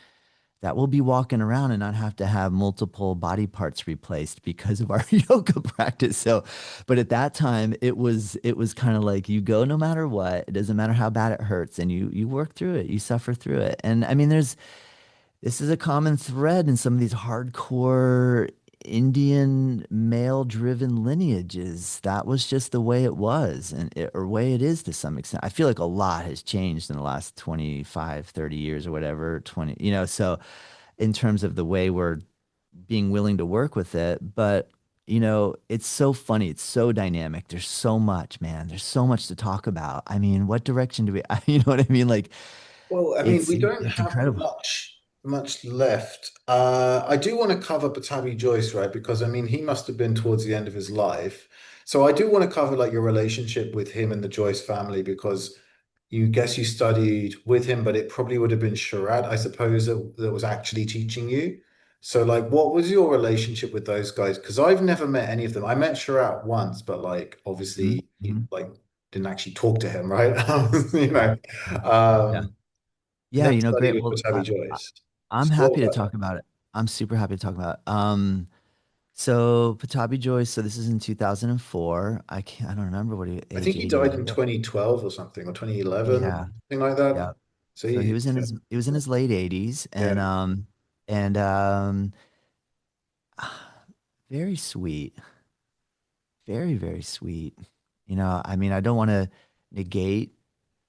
that we'll be walking around and not have to have multiple body parts replaced because of our yoga practice. So, but at that time it was kind of like you go no matter what. It doesn't matter how bad it hurts, and you work through it, you suffer through it. And I mean, this is a common thread in some of these hardcore Indian male driven lineages. That was just the way it was, or way it is to some extent. I feel like a lot has changed in the last 25, 30 years or whatever, 20, so in terms of the way we're being willing to work with it. But it's so funny. It's so dynamic. There's so much, man. There's so much to talk about. I mean, what direction do we, you know what I mean? Like Well, I mean, it's we don't it's have incredible. much left. I do want to cover Batabi Joyce, right? Because I mean, he must have been towards the end of his life. So I do want to cover like your relationship with him and the Joyce family because you guess you studied with him, but it probably would have been Sharad, I suppose, that was actually teaching you. So like, what was your relationship with those guys? Because I've never met any of them. I met Sharad once, but like, obviously, Mm-hmm. like didn't actually talk to him, right? You Yeah. know. Yeah. Um, Yeah, Never studied great. with Well, Batabi Joyce. I'm So what happy was to that talk like? about it. I'm super happy to talk about it. So Patabi Joyce, so this is in 2004. I don't remember what I age think he 80 died was. in 2012 or something, or 2011, Yeah. something like that. Yeah. So So he, he was in his late 80s yeah, and very sweet. Very, very sweet. I mean, I don't want to negate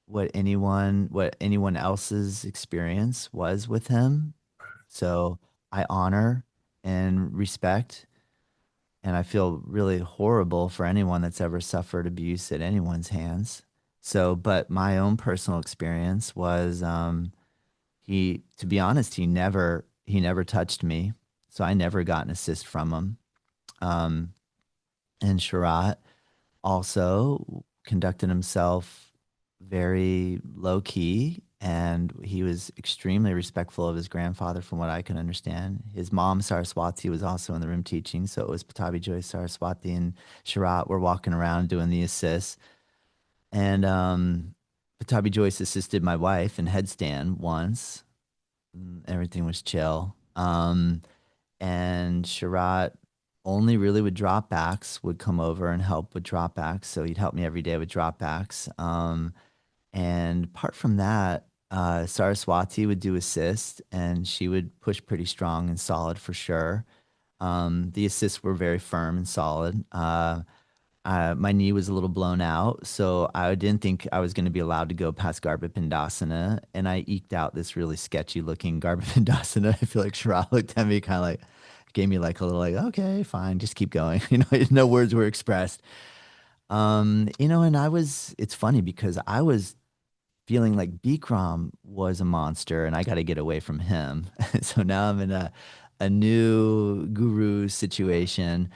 what anyone else's experience was with him. So I honor and respect, and I feel really horrible for anyone that's ever suffered abuse at anyone's hands. So, but my own personal experience was, to be honest, he never touched me. So I never got an assist from him. Um, and Sharat also conducted himself very low key, and he was extremely respectful of his grandfather from what I can understand. His mom Saraswati was also in the room teaching, so it was Patabi Joy, Saraswati, and Sharat were walking around doing the assists. And Patabi Joyce assisted my wife in headstand once. Everything was chill. And Sharat only really with dropbacks would come over and help with dropbacks. So he'd help me every day with dropbacks. And apart from that, Saraswati would do assist, and she would push pretty strong and solid for sure. The assists were very firm and solid. My knee was a little blown out, so I didn't think I was going to be allowed to go past Garbha and I eked out this really sketchy looking Garbha I feel like Shara looked at me kind of like, gave me like a little like, okay, fine, just keep going. No words were expressed. And it's funny because I was feeling like Bikram was a monster and I got to get away from him. So now I'm in a new guru situation.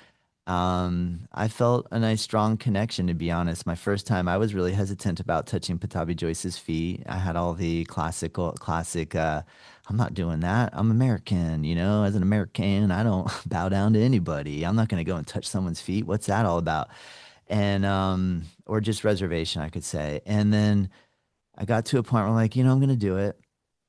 I felt a nice strong connection, to be honest. My first time, I was really hesitant about touching Patabi Joyce's feet. I had all the classic, I'm not doing that. I'm American, as an American, I don't bow down to anybody. I'm not going to go and touch someone's feet. What's that all about? And, or just reservation, I could say. And then I got to a point where I'm like, I'm going to do it.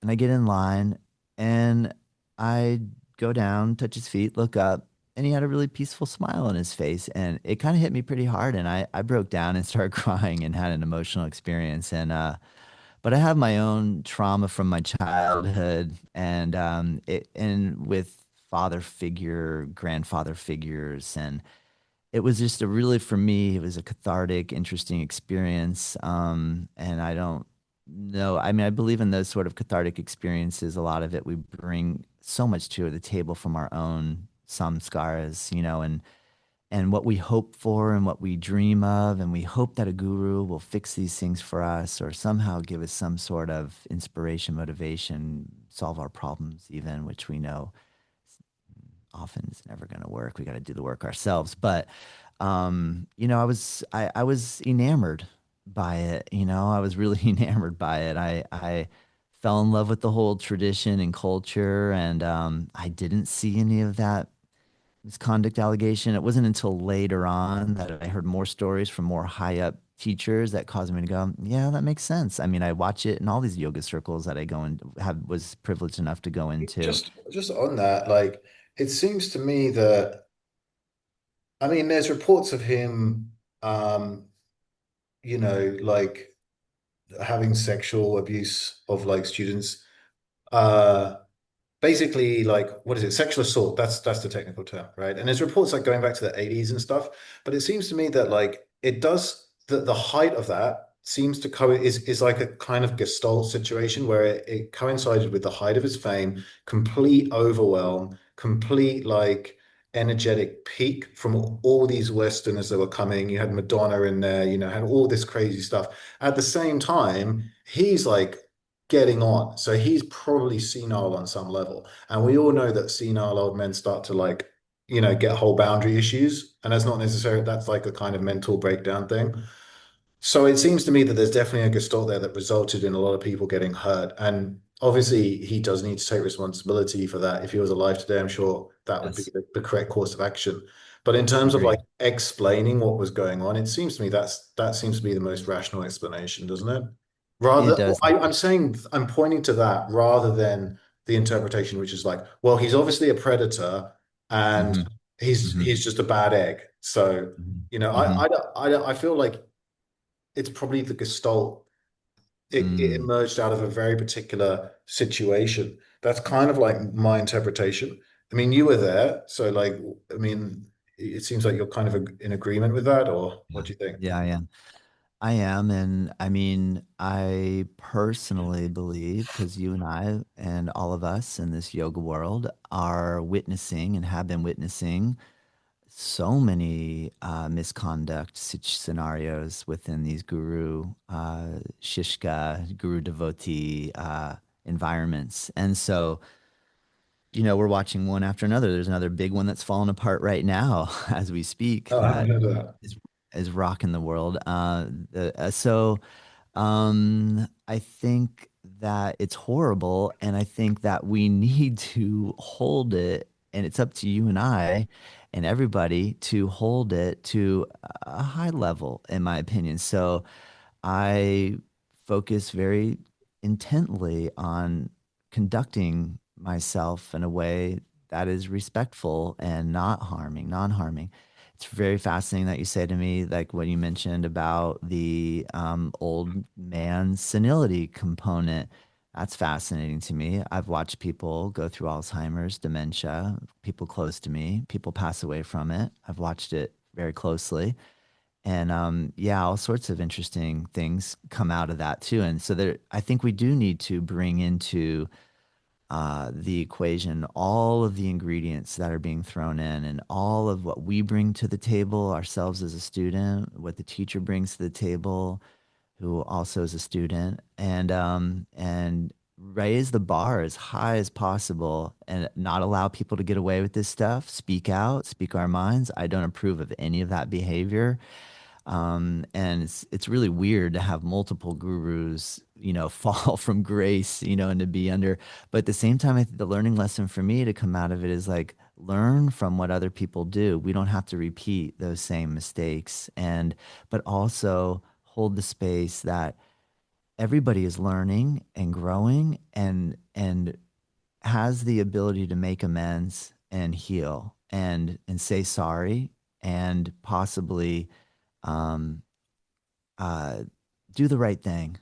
And I get in line and I go down, touch his feet, look up, and he had a really peaceful smile on his face. And it kind of hit me pretty hard. And I broke down and started crying and had an emotional experience. But I have my own trauma from my childhood and with father figure, grandfather figures. And it was just for me, it was a cathartic, interesting experience. And I don't know. I mean, I believe in those sort of cathartic experiences. A lot of it we bring so much to the table from our own samskaras, and what we hope for and what we dream of. And we hope that a guru will fix these things for us or somehow give us some sort of inspiration, motivation, solve our problems, even, which we know often is never going to work. We got to do the work ourselves. But I was enamored by it. I was really enamored by it. I fell in love with the whole tradition and culture, and I didn't see any of that misconduct allegation. It wasn't until later on that I heard more stories from more high up teachers that caused me to go, yeah, that makes sense. I mean, I watch it in all these yoga circles that I go and have was privileged enough to go into. just on that, like it seems to me that I mean, there's reports of him, um, like having sexual abuse of like students. Uh, Basically like what is it, sexual assault, that's the technical term, right? And there's reports like going back to the 80s and stuff, but it seems to me that like it does the height of that seems to is like a kind of gestalt situation where it coincided with the height of his fame, complete overwhelm, complete like energetic peak from all these Westerners that were coming. You had Madonna in there, had all this crazy stuff. At the same time, he's like getting on. So he's probably senile on some level. And we all know that senile old men start to like, get whole boundary issues. And that's not necessarily, that's like a kind of mental breakdown thing. So it seems to me that there's definitely a gestalt there that resulted in a lot of people getting hurt. And obviously, he does need to take responsibility for that. If he was alive today, I'm sure that would be Yes, the correct course of action. But in terms of like agree. explaining what was going on, it seems to me that seems to be the most rational explanation, doesn't it? It Rather, does. I'm saying I'm pointing to that rather than the interpretation, which is like, well, he's obviously a predator and Hmm. Hmm. he's just a bad egg. So, Hmm. I feel like it's probably the gestalt. It Mm. emerged out of a very particular situation. That's kind of like my interpretation. I mean, you were there, so like, I mean, it seems like you're kind of in agreement with that, or Yeah. what do you think? Yeah, I am. I am. And I mean, I personally believe, because you and I and all of us in this yoga world are witnessing and have been witnessing so many misconduct scenarios within these shishka, guru devotee environments. And so, we're watching one after another. There's another big one that's falling apart right now as we speak Oh, I haven't that heard of that. is is rocking the world. So I think that it's horrible, and I think that we need to hold it, and it's up to you and I and everybody to hold it to a high level, in my opinion. So I focus very intently on conducting myself in a way that is respectful and not harming, non-harming. It's very fascinating that you say to me, like when you mentioned about the old man senility component. That's fascinating to me. I've watched people go through Alzheimer's, dementia, people close to me, people pass away from it. I've watched it very closely. And yeah, all sorts of interesting things come out of that too. And so there, I think we do need to bring into the equation all of the ingredients that are being thrown in and all of what we bring to the table ourselves as a student, what the teacher brings to the table, who also is a student, and raise the bar as high as possible and not allow people to get away with this stuff. Speak out, speak our minds. I don't approve of any of that behavior. And it's really weird to have multiple gurus, fall from grace, and to be under. But at the same time, I think the learning lesson for me to come out of it is like learn from what other people do. We don't have to repeat those same mistakes, but also hold the space that everybody is learning and growing and has the ability to make amends and heal and say sorry and possibly um, uh, do the right thing.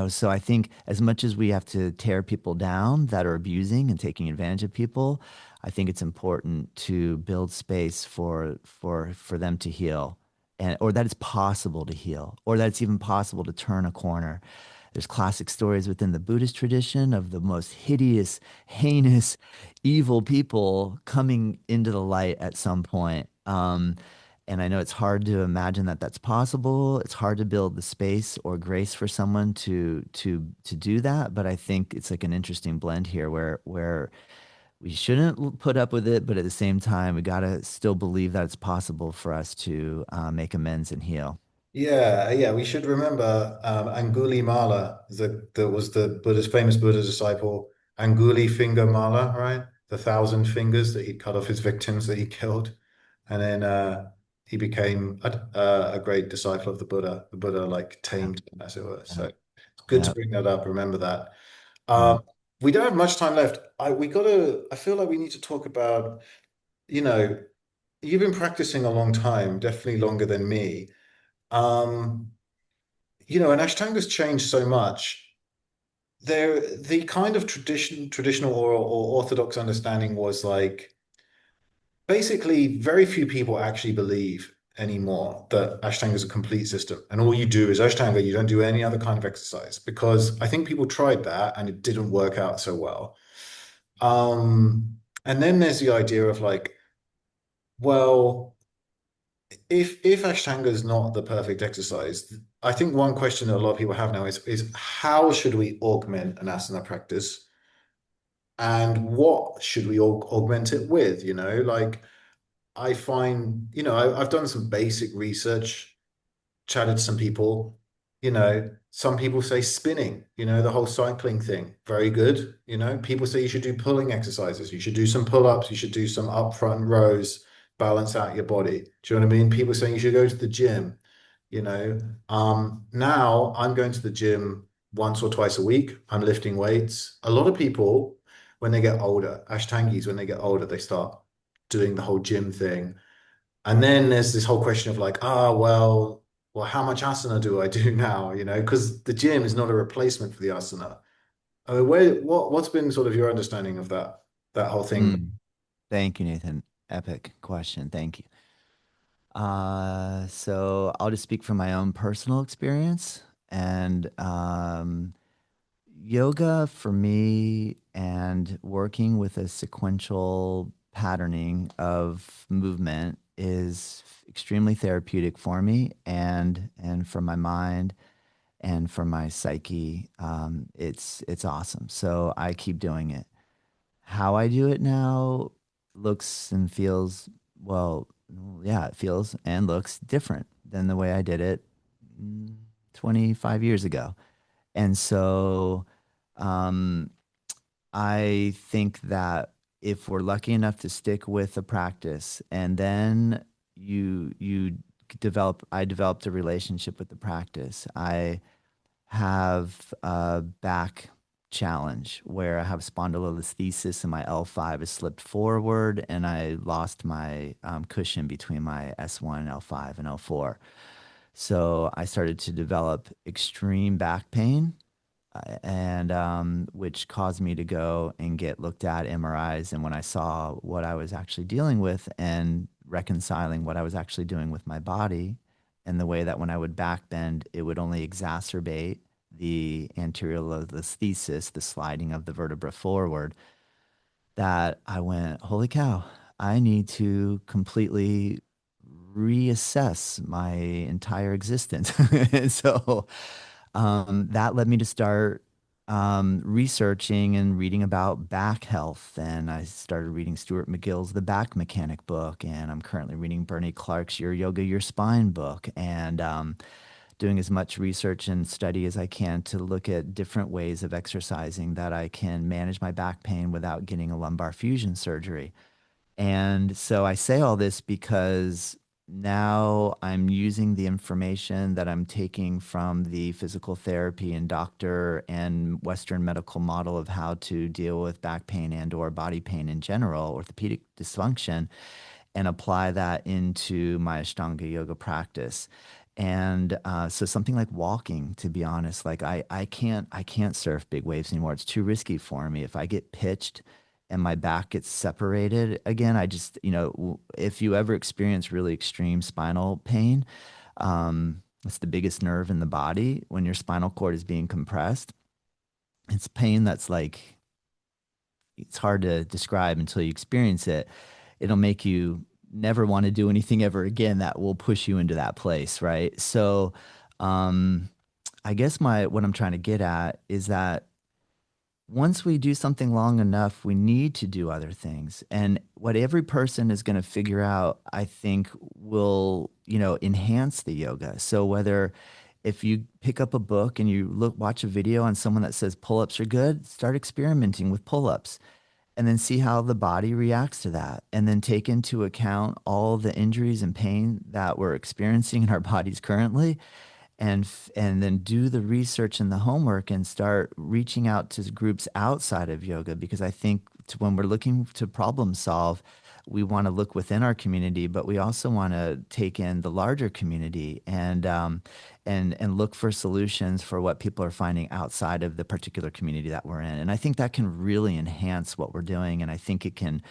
So I think as much as we have to tear people down that are abusing and taking advantage of people, I think it's important to build space for them to heal, and or that it's possible to heal, or that it's even possible to turn a corner. There's classic stories within the Buddhist tradition of the most hideous, heinous, evil people coming into the light at some point. And I know it's hard to imagine that that's possible. It's hard to build the space or grace for someone to do that. But I think it's like an interesting blend here, where we shouldn't put up with it, but at the same time, we gotta still believe that it's possible for us to make amends and heal. Yeah, yeah, we should remember Angulimala, that was the famous Buddha disciple, Anguli Finger Mala, right? The 1,000 fingers that he cut off his victims that he killed. And then he became a great disciple of the Buddha. The Buddha like Yeah, tamed him, as it were. yeah, So it's good to yeah. bring that up. Remember that. Mm. We don't have much time left. I feel like we need to talk about, you know, you've been practicing a long time, definitely longer than me. Um, and Ashtanga's changed so much. The kind of traditional or orthodox understanding was like basically very few people actually believe anymore that Ashtanga is a complete system and all you do is Ashtanga, you don't do any other kind of exercise because I think people tried that and it didn't work out so well. And then there's the idea of like Well, if Ashtanga is not the perfect exercise, I think one question that a lot of people have now is how should we augment an asana practice, and what should we augment it with? Like I find, I've done some basic research, chatted to some people, some people say spinning, the whole cycling thing, very good. People say you should do pulling exercises, you should do some pull-ups, you should do some up front rows, balance out your body. Do you know what I mean? People saying you should go to the gym, you know. Now I'm going to the gym once or twice a week. I'm lifting weights. A lot of people, when they get older, Ashtangis, when they get older, they start doing the whole gym thing. And then there's this whole question of like, well, how much asana do I do now? Because the gym is not a replacement for the asana. I mean, what's been sort of your understanding of that whole thing? Mm, thank you, Nathan. Epic question. Thank you. So I'll just speak from my own personal experience and yoga for me and working with a sequential patterning of movement is extremely therapeutic for me and for my mind and for my psyche. It's awesome. So I keep doing it. How I do it now looks and feels, well, yeah, it feels and looks different than the way I did it mm, 25 years ago. And so um, I think that if we're lucky enough to stick with a practice and then I developed a relationship with the practice. I have a back challenge where I have spondylolisthesis and my L5 has slipped forward and I lost my cushion between my S1 and L5 and L4. So I started to develop extreme back pain and which caused me to go and get looked at MRIs. And when I saw what I was actually dealing with and reconciling what I was actually doing with my body, and the way that when I would back bend, it would only exacerbate the anterior listhesis, the sliding of the vertebra forward, that I went, holy cow, I need to completely reassess my entire existence. And so that led me to start researching and reading about back health. And I started reading Stuart McGill's The Back Mechanic book. And I'm currently reading Bernie Clark's Your Yoga, Your Spine book. And doing as much research and study as I can to look at different ways of exercising that I can manage my back pain without getting a lumbar fusion surgery. And so I say all this because now I'm using the information that I'm taking from the physical therapy and doctor and Western medical model of how to deal with back pain and or body pain in general, orthopedic dysfunction, and apply that into my Ashtanga yoga practice. And so something like walking, to be honest, like I can't surf big waves anymore. It's too risky for me. If I get pitched and my back gets separated again, I just, if you ever experience really extreme spinal pain, it's the biggest nerve in the body when your spinal cord is being compressed. It's pain that's like it's hard to describe until you experience it. It'll make you never want to do anything ever again that will push you into that place, right? So, um, I guess my what I'm trying to get at is that once we do something long enough, we need to do other things. And what every person is going to figure out, I think, will, enhance the yoga. So whether if you pick up a book and you watch a video on someone that says pull-ups are good, start experimenting with pull-ups and then see how the body reacts to that. And then take into account all the injuries and pain that we're experiencing in our bodies currently and then do the research and the homework and start reaching out to groups outside of yoga because I think when we're looking to problem solve, we want to look within our community, but we also want to take in the larger community and look for solutions for what people are finding outside of the particular community that we're in. And I think that can really enhance what we're doing, and I think it can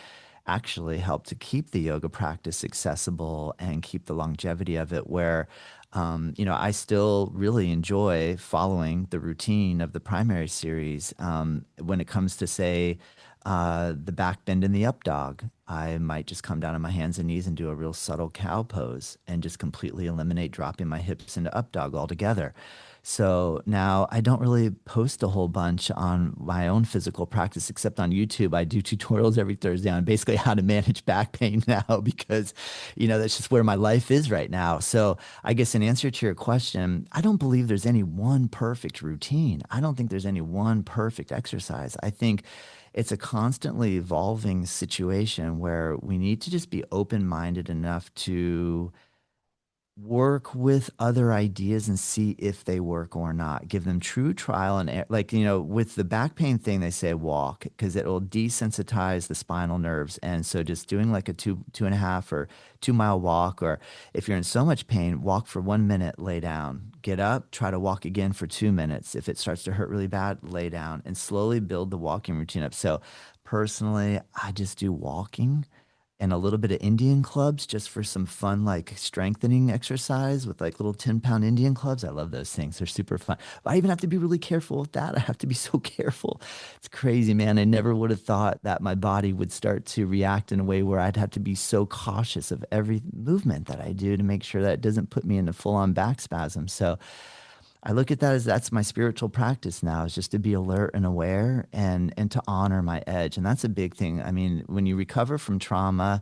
actually help to keep the yoga practice accessible and keep the longevity of it where I still really enjoy following the routine of the primary series when it comes to, say, the back bend and the up dog. I might just come down on my hands and knees and do a real subtle cow pose and just completely eliminate dropping my hips into up dog altogether. So now I don't really post a whole bunch on my own physical practice, except on YouTube. I do tutorials every Thursday on basically how to manage back pain now because, that's just where my life is right now. So I guess in answer to your question, I don't believe there's any one perfect routine. I don't think there's any one perfect exercise. I think it's a constantly evolving situation where we need to just be open-minded enough to work with other ideas and see if they work or not. Give them true trial and like, with the back pain thing, they say walk because it'll desensitize the spinal nerves. And so just doing like a 2.5 or 2 mile walk, or if you're in so much pain, walk for 1 minute, lay down, get up, try to walk again for 2 minutes. If it starts to hurt really bad, lay down and slowly build the walking routine up. So personally, I just do walking and a little bit of Indian clubs just for some fun, like strengthening exercise with like little 10-pound Indian clubs. I love those things. They're super fun. But I even have to be really careful with that. I have to be so careful. It's crazy, man. I never would have thought that my body would start to react in a way where I'd have to be so cautious of every movement that I do to make sure that it doesn't put me into full on back spasm. So I look at that as that's my spiritual practice now, is just to be alert and aware and to honor my edge. And that's a big thing. I mean, when you recover from trauma,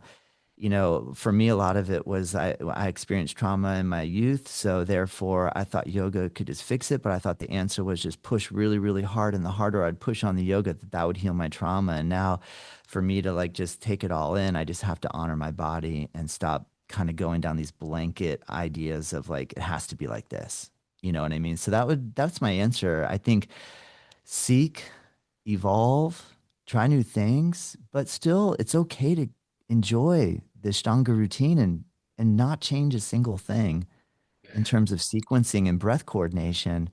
for me, a lot of it was I experienced trauma in my youth. So therefore, I thought yoga could just fix it. But I thought the answer was just push really, really hard. And the harder I'd push on the yoga, that would heal my trauma. And now for me to like just take it all in, I just have to honor my body and stop kind of going down these blanket ideas of like, it has to be like this. You know what I mean? So that's my answer. I think seek, evolve, try new things, but still it's okay to enjoy the Ashtanga routine and not change a single thing in terms of sequencing and breath coordination,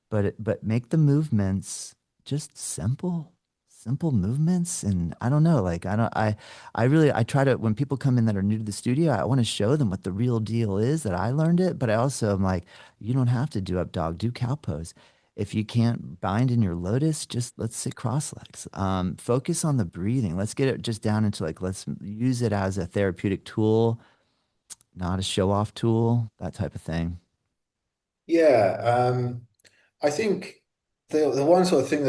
but make the movements just simple movements. And I don't know, like I really I try to, when people come in that are new to the studio, I want to show them what the real deal is, that I learned it, but I also am like, you don't have to do up dog, do cow pose. If you can't bind in your lotus, just let's sit cross legs. Focus on the breathing. Let's get it just down into like, let's use it as a therapeutic tool, not a show off tool, that type of thing. Yeah, I think the one sort of thing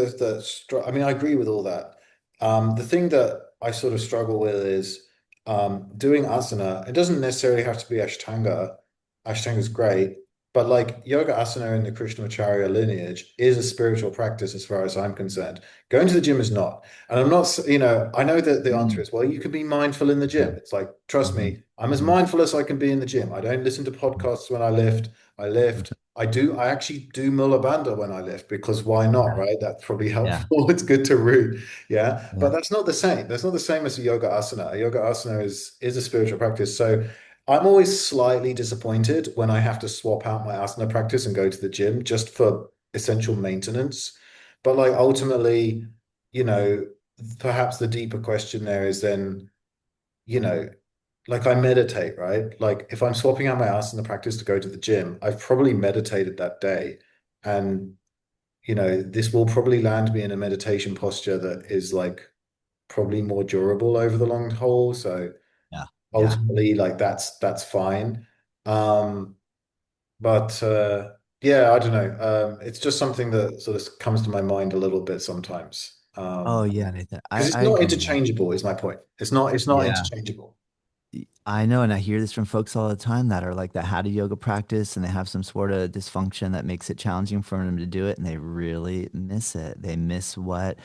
I mean, I agree with all that. The thing that I sort of struggle with is doing asana. It doesn't necessarily have to be Ashtanga. Ashtanga is great, but like yoga asana in the Krishnamacharya lineage is a spiritual practice as far as I'm concerned. Going to the gym is not. And I'm not, I know that the answer Mm. is, well, you can be mindful in the gym. It's like, trust Hmm. me, I'm as Hmm. mindful as I can be in the gym. I don't listen to podcasts when I lift. I lift. I actually do Mula Bandha when I lift because why not, Yeah. right? That's probably Yeah. helpful. It's good to root. Yeah. But Yeah. that's not the same. That's not the same as a yoga asana. A yoga asana is a spiritual practice. So I'm always slightly disappointed when I have to swap out my asana practice and go to the gym just for essential maintenance. But like ultimately, you know, perhaps the deeper question there is then, you know, like I meditate, right? Like if I'm swapping out my asana practice to go to the gym, I've probably meditated that day. And, this will probably land me in a meditation posture that is like probably more durable over the long haul. So Yeah. Yeah. ultimately, like that's fine. Um, but yeah, I don't know. It's just something that sort of comes to my mind a little bit sometimes. Oh yeah, Nathan. Because it's I not agree, man. interchangeable, is my point. It's not Yeah. interchangeable. I know, and I hear this from folks all the time that are like that hatha yoga practice and they have some sort of dysfunction that makes it challenging for them to do it, and they really miss it. They miss what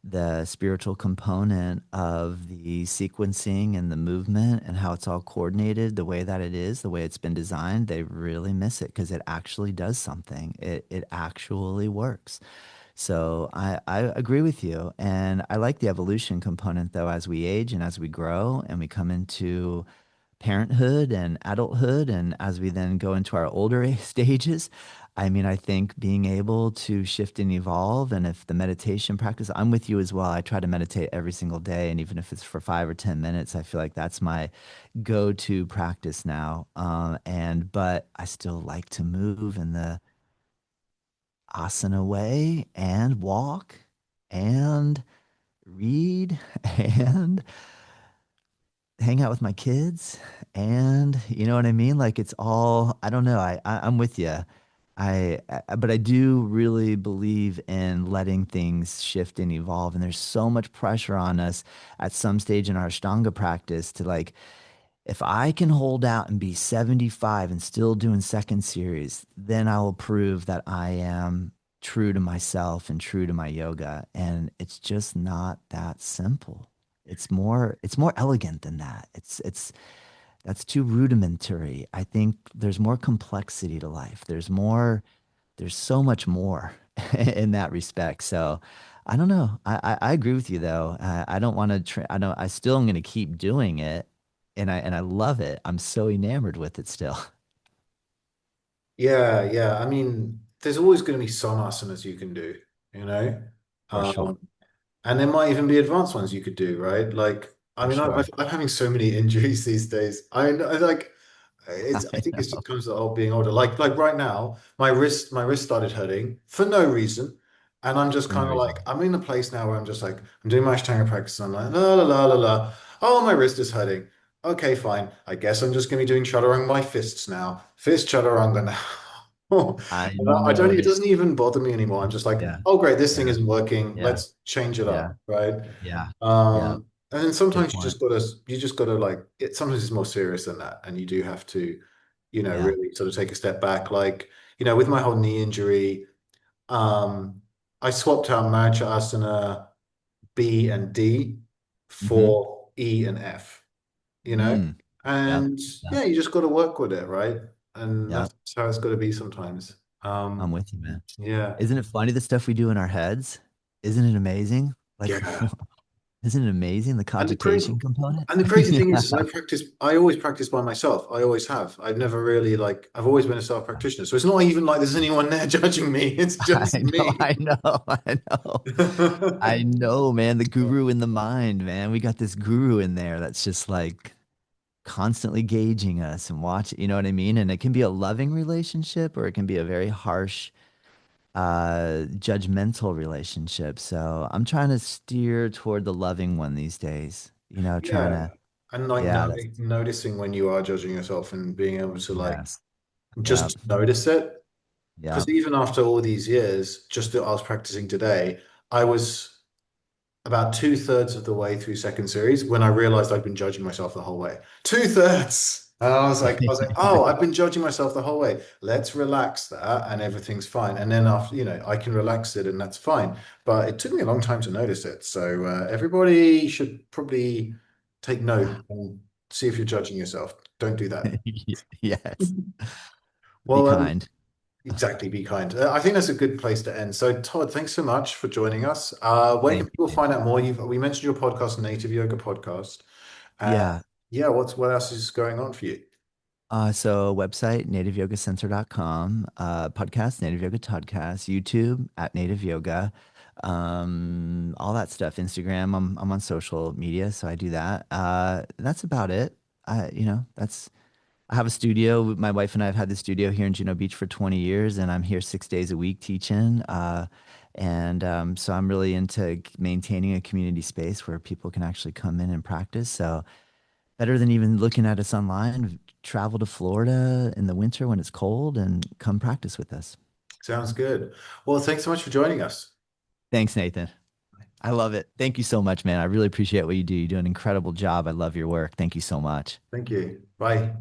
the spiritual component of the sequencing and the movement and how it's all coordinated, the way that it is, the way it's been designed. They really miss it because it actually does something. It actually works. So I agree with you. And I like the evolution component though, as we age and as we grow and we come into parenthood and adulthood, and as we then go into our older stages, I mean, I think being able to shift and evolve, and if the meditation practice, I'm with you as well. I try to meditate every single day, and even if it's for 5 or 10 minutes, I feel like that's my go-to practice now. But I still like to move in the asana way and walk and read and hang out with my kids, and you know what I mean? Like it's all, I don't know. I'm with you. But I do really believe in letting things shift and evolve. And there's so much pressure on us at some stage in our Ashtanga practice to like, if I can hold out and be 75 and still doing second series, then I will prove that I am true to myself and true to my yoga. And it's just not that simple. It's more elegant than that. That's too rudimentary. I think there's more complexity to life. There's so much more in that respect. So I don't know. I agree with you though. I don't want to I don't I still am going to keep doing it, and I love it. I'm so enamored with it still. Yeah, yeah. I mean, there's always going to be some asanas you can do, you know? For sure. Um, and there might even be advanced ones you could do, right? Like, I For mean, sure. I'm having so many injuries these days. I like, I I think it's know. just comes to old being older. Like right now, my wrist started hurting for no reason. And I'm just For no kind of reason. like, I'm in a place now where I'm just like, I'm doing my Ashtanga practice. And I'm like, la, la, la, la, la. Oh, my wrist is hurting. Okay, fine. I guess I'm just going to be doing chaturanga my fists now. Fist chaturanga now. I And I don't, know it it. doesn't even bother me anymore. I'm just like, Yeah. oh, great, this thing Yeah. isn't working. Yeah. Let's change it Yeah. up, right? Yeah. Yeah. And then Good sometimes point. you just gotta like it. Sometimes it's more serious than that, and you do have to, Yeah. really sort of take a step back. Like, with my whole knee injury, I swapped out Marcha Asana B and D Mm-hmm. for E and F, you know, Mm. Yep. and Yep. yeah, you just got to work with it, right? And that's Yep. how it's got to be sometimes. I'm with you, man. Yeah, Isn't it funny the stuff we do in our heads? Isn't it amazing? Like, yeah. isn't it amazing the And the crazy cogitation component? and the crazy thing is I always practice by myself. I always have. I've never really like I've always been a self-practitioner. So it's not even like there's anyone there judging me. It's just I know, me. I know, I know. I know, man. The guru in the mind, man. We got this guru in there that's just like constantly gauging us and watching, you know what I mean? And it can be a loving relationship or it can be a very harsh, judgmental relationship. So I'm trying to steer toward the loving one these days, trying Yeah. to, And like yeah, that's, noticing when you are judging yourself and being able to like yes. Yeah. just notice it. Yeah. Because even after all these years, just that I was practicing today, I was about two-thirds of the way through second series when I realized I'd been judging myself the whole way. Two-thirds. And I was like, oh, I've been judging myself the whole way. Let's relax that and everything's fine. And then after, I can relax it and that's fine. But it took me a long time to notice it. So everybody should probably take note and see if you're judging yourself. Don't do that. Yes. Be Well, kind. exactly. Be kind. I think that's a good place to end. So, Todd, thanks so much for joining us. Where can Thank people you. find out more? We mentioned your podcast, Native Yoga Podcast. Uh, Yeah. yeah, what else is going on for you? So website, nativeyogacenter.com, podcast, Native Yoga Toddcast, YouTube at Native Yoga, all that stuff. Instagram, I'm on social media, so I do that. That's about it. I have a studio. My wife and I have had the studio here in Juno Beach for 20 years, and I'm here 6 days a week teaching. And so I'm really into maintaining a community space where people can actually come in and practice. So better than even looking at us online, travel to Florida in the winter when it's cold and come practice with us. Sounds good. Well, thanks so much for joining us. Thanks, Nathan. I love it. Thank you so much, man. I really appreciate what you do. You do an incredible job. I love your work. Thank you so much. Thank you. Bye.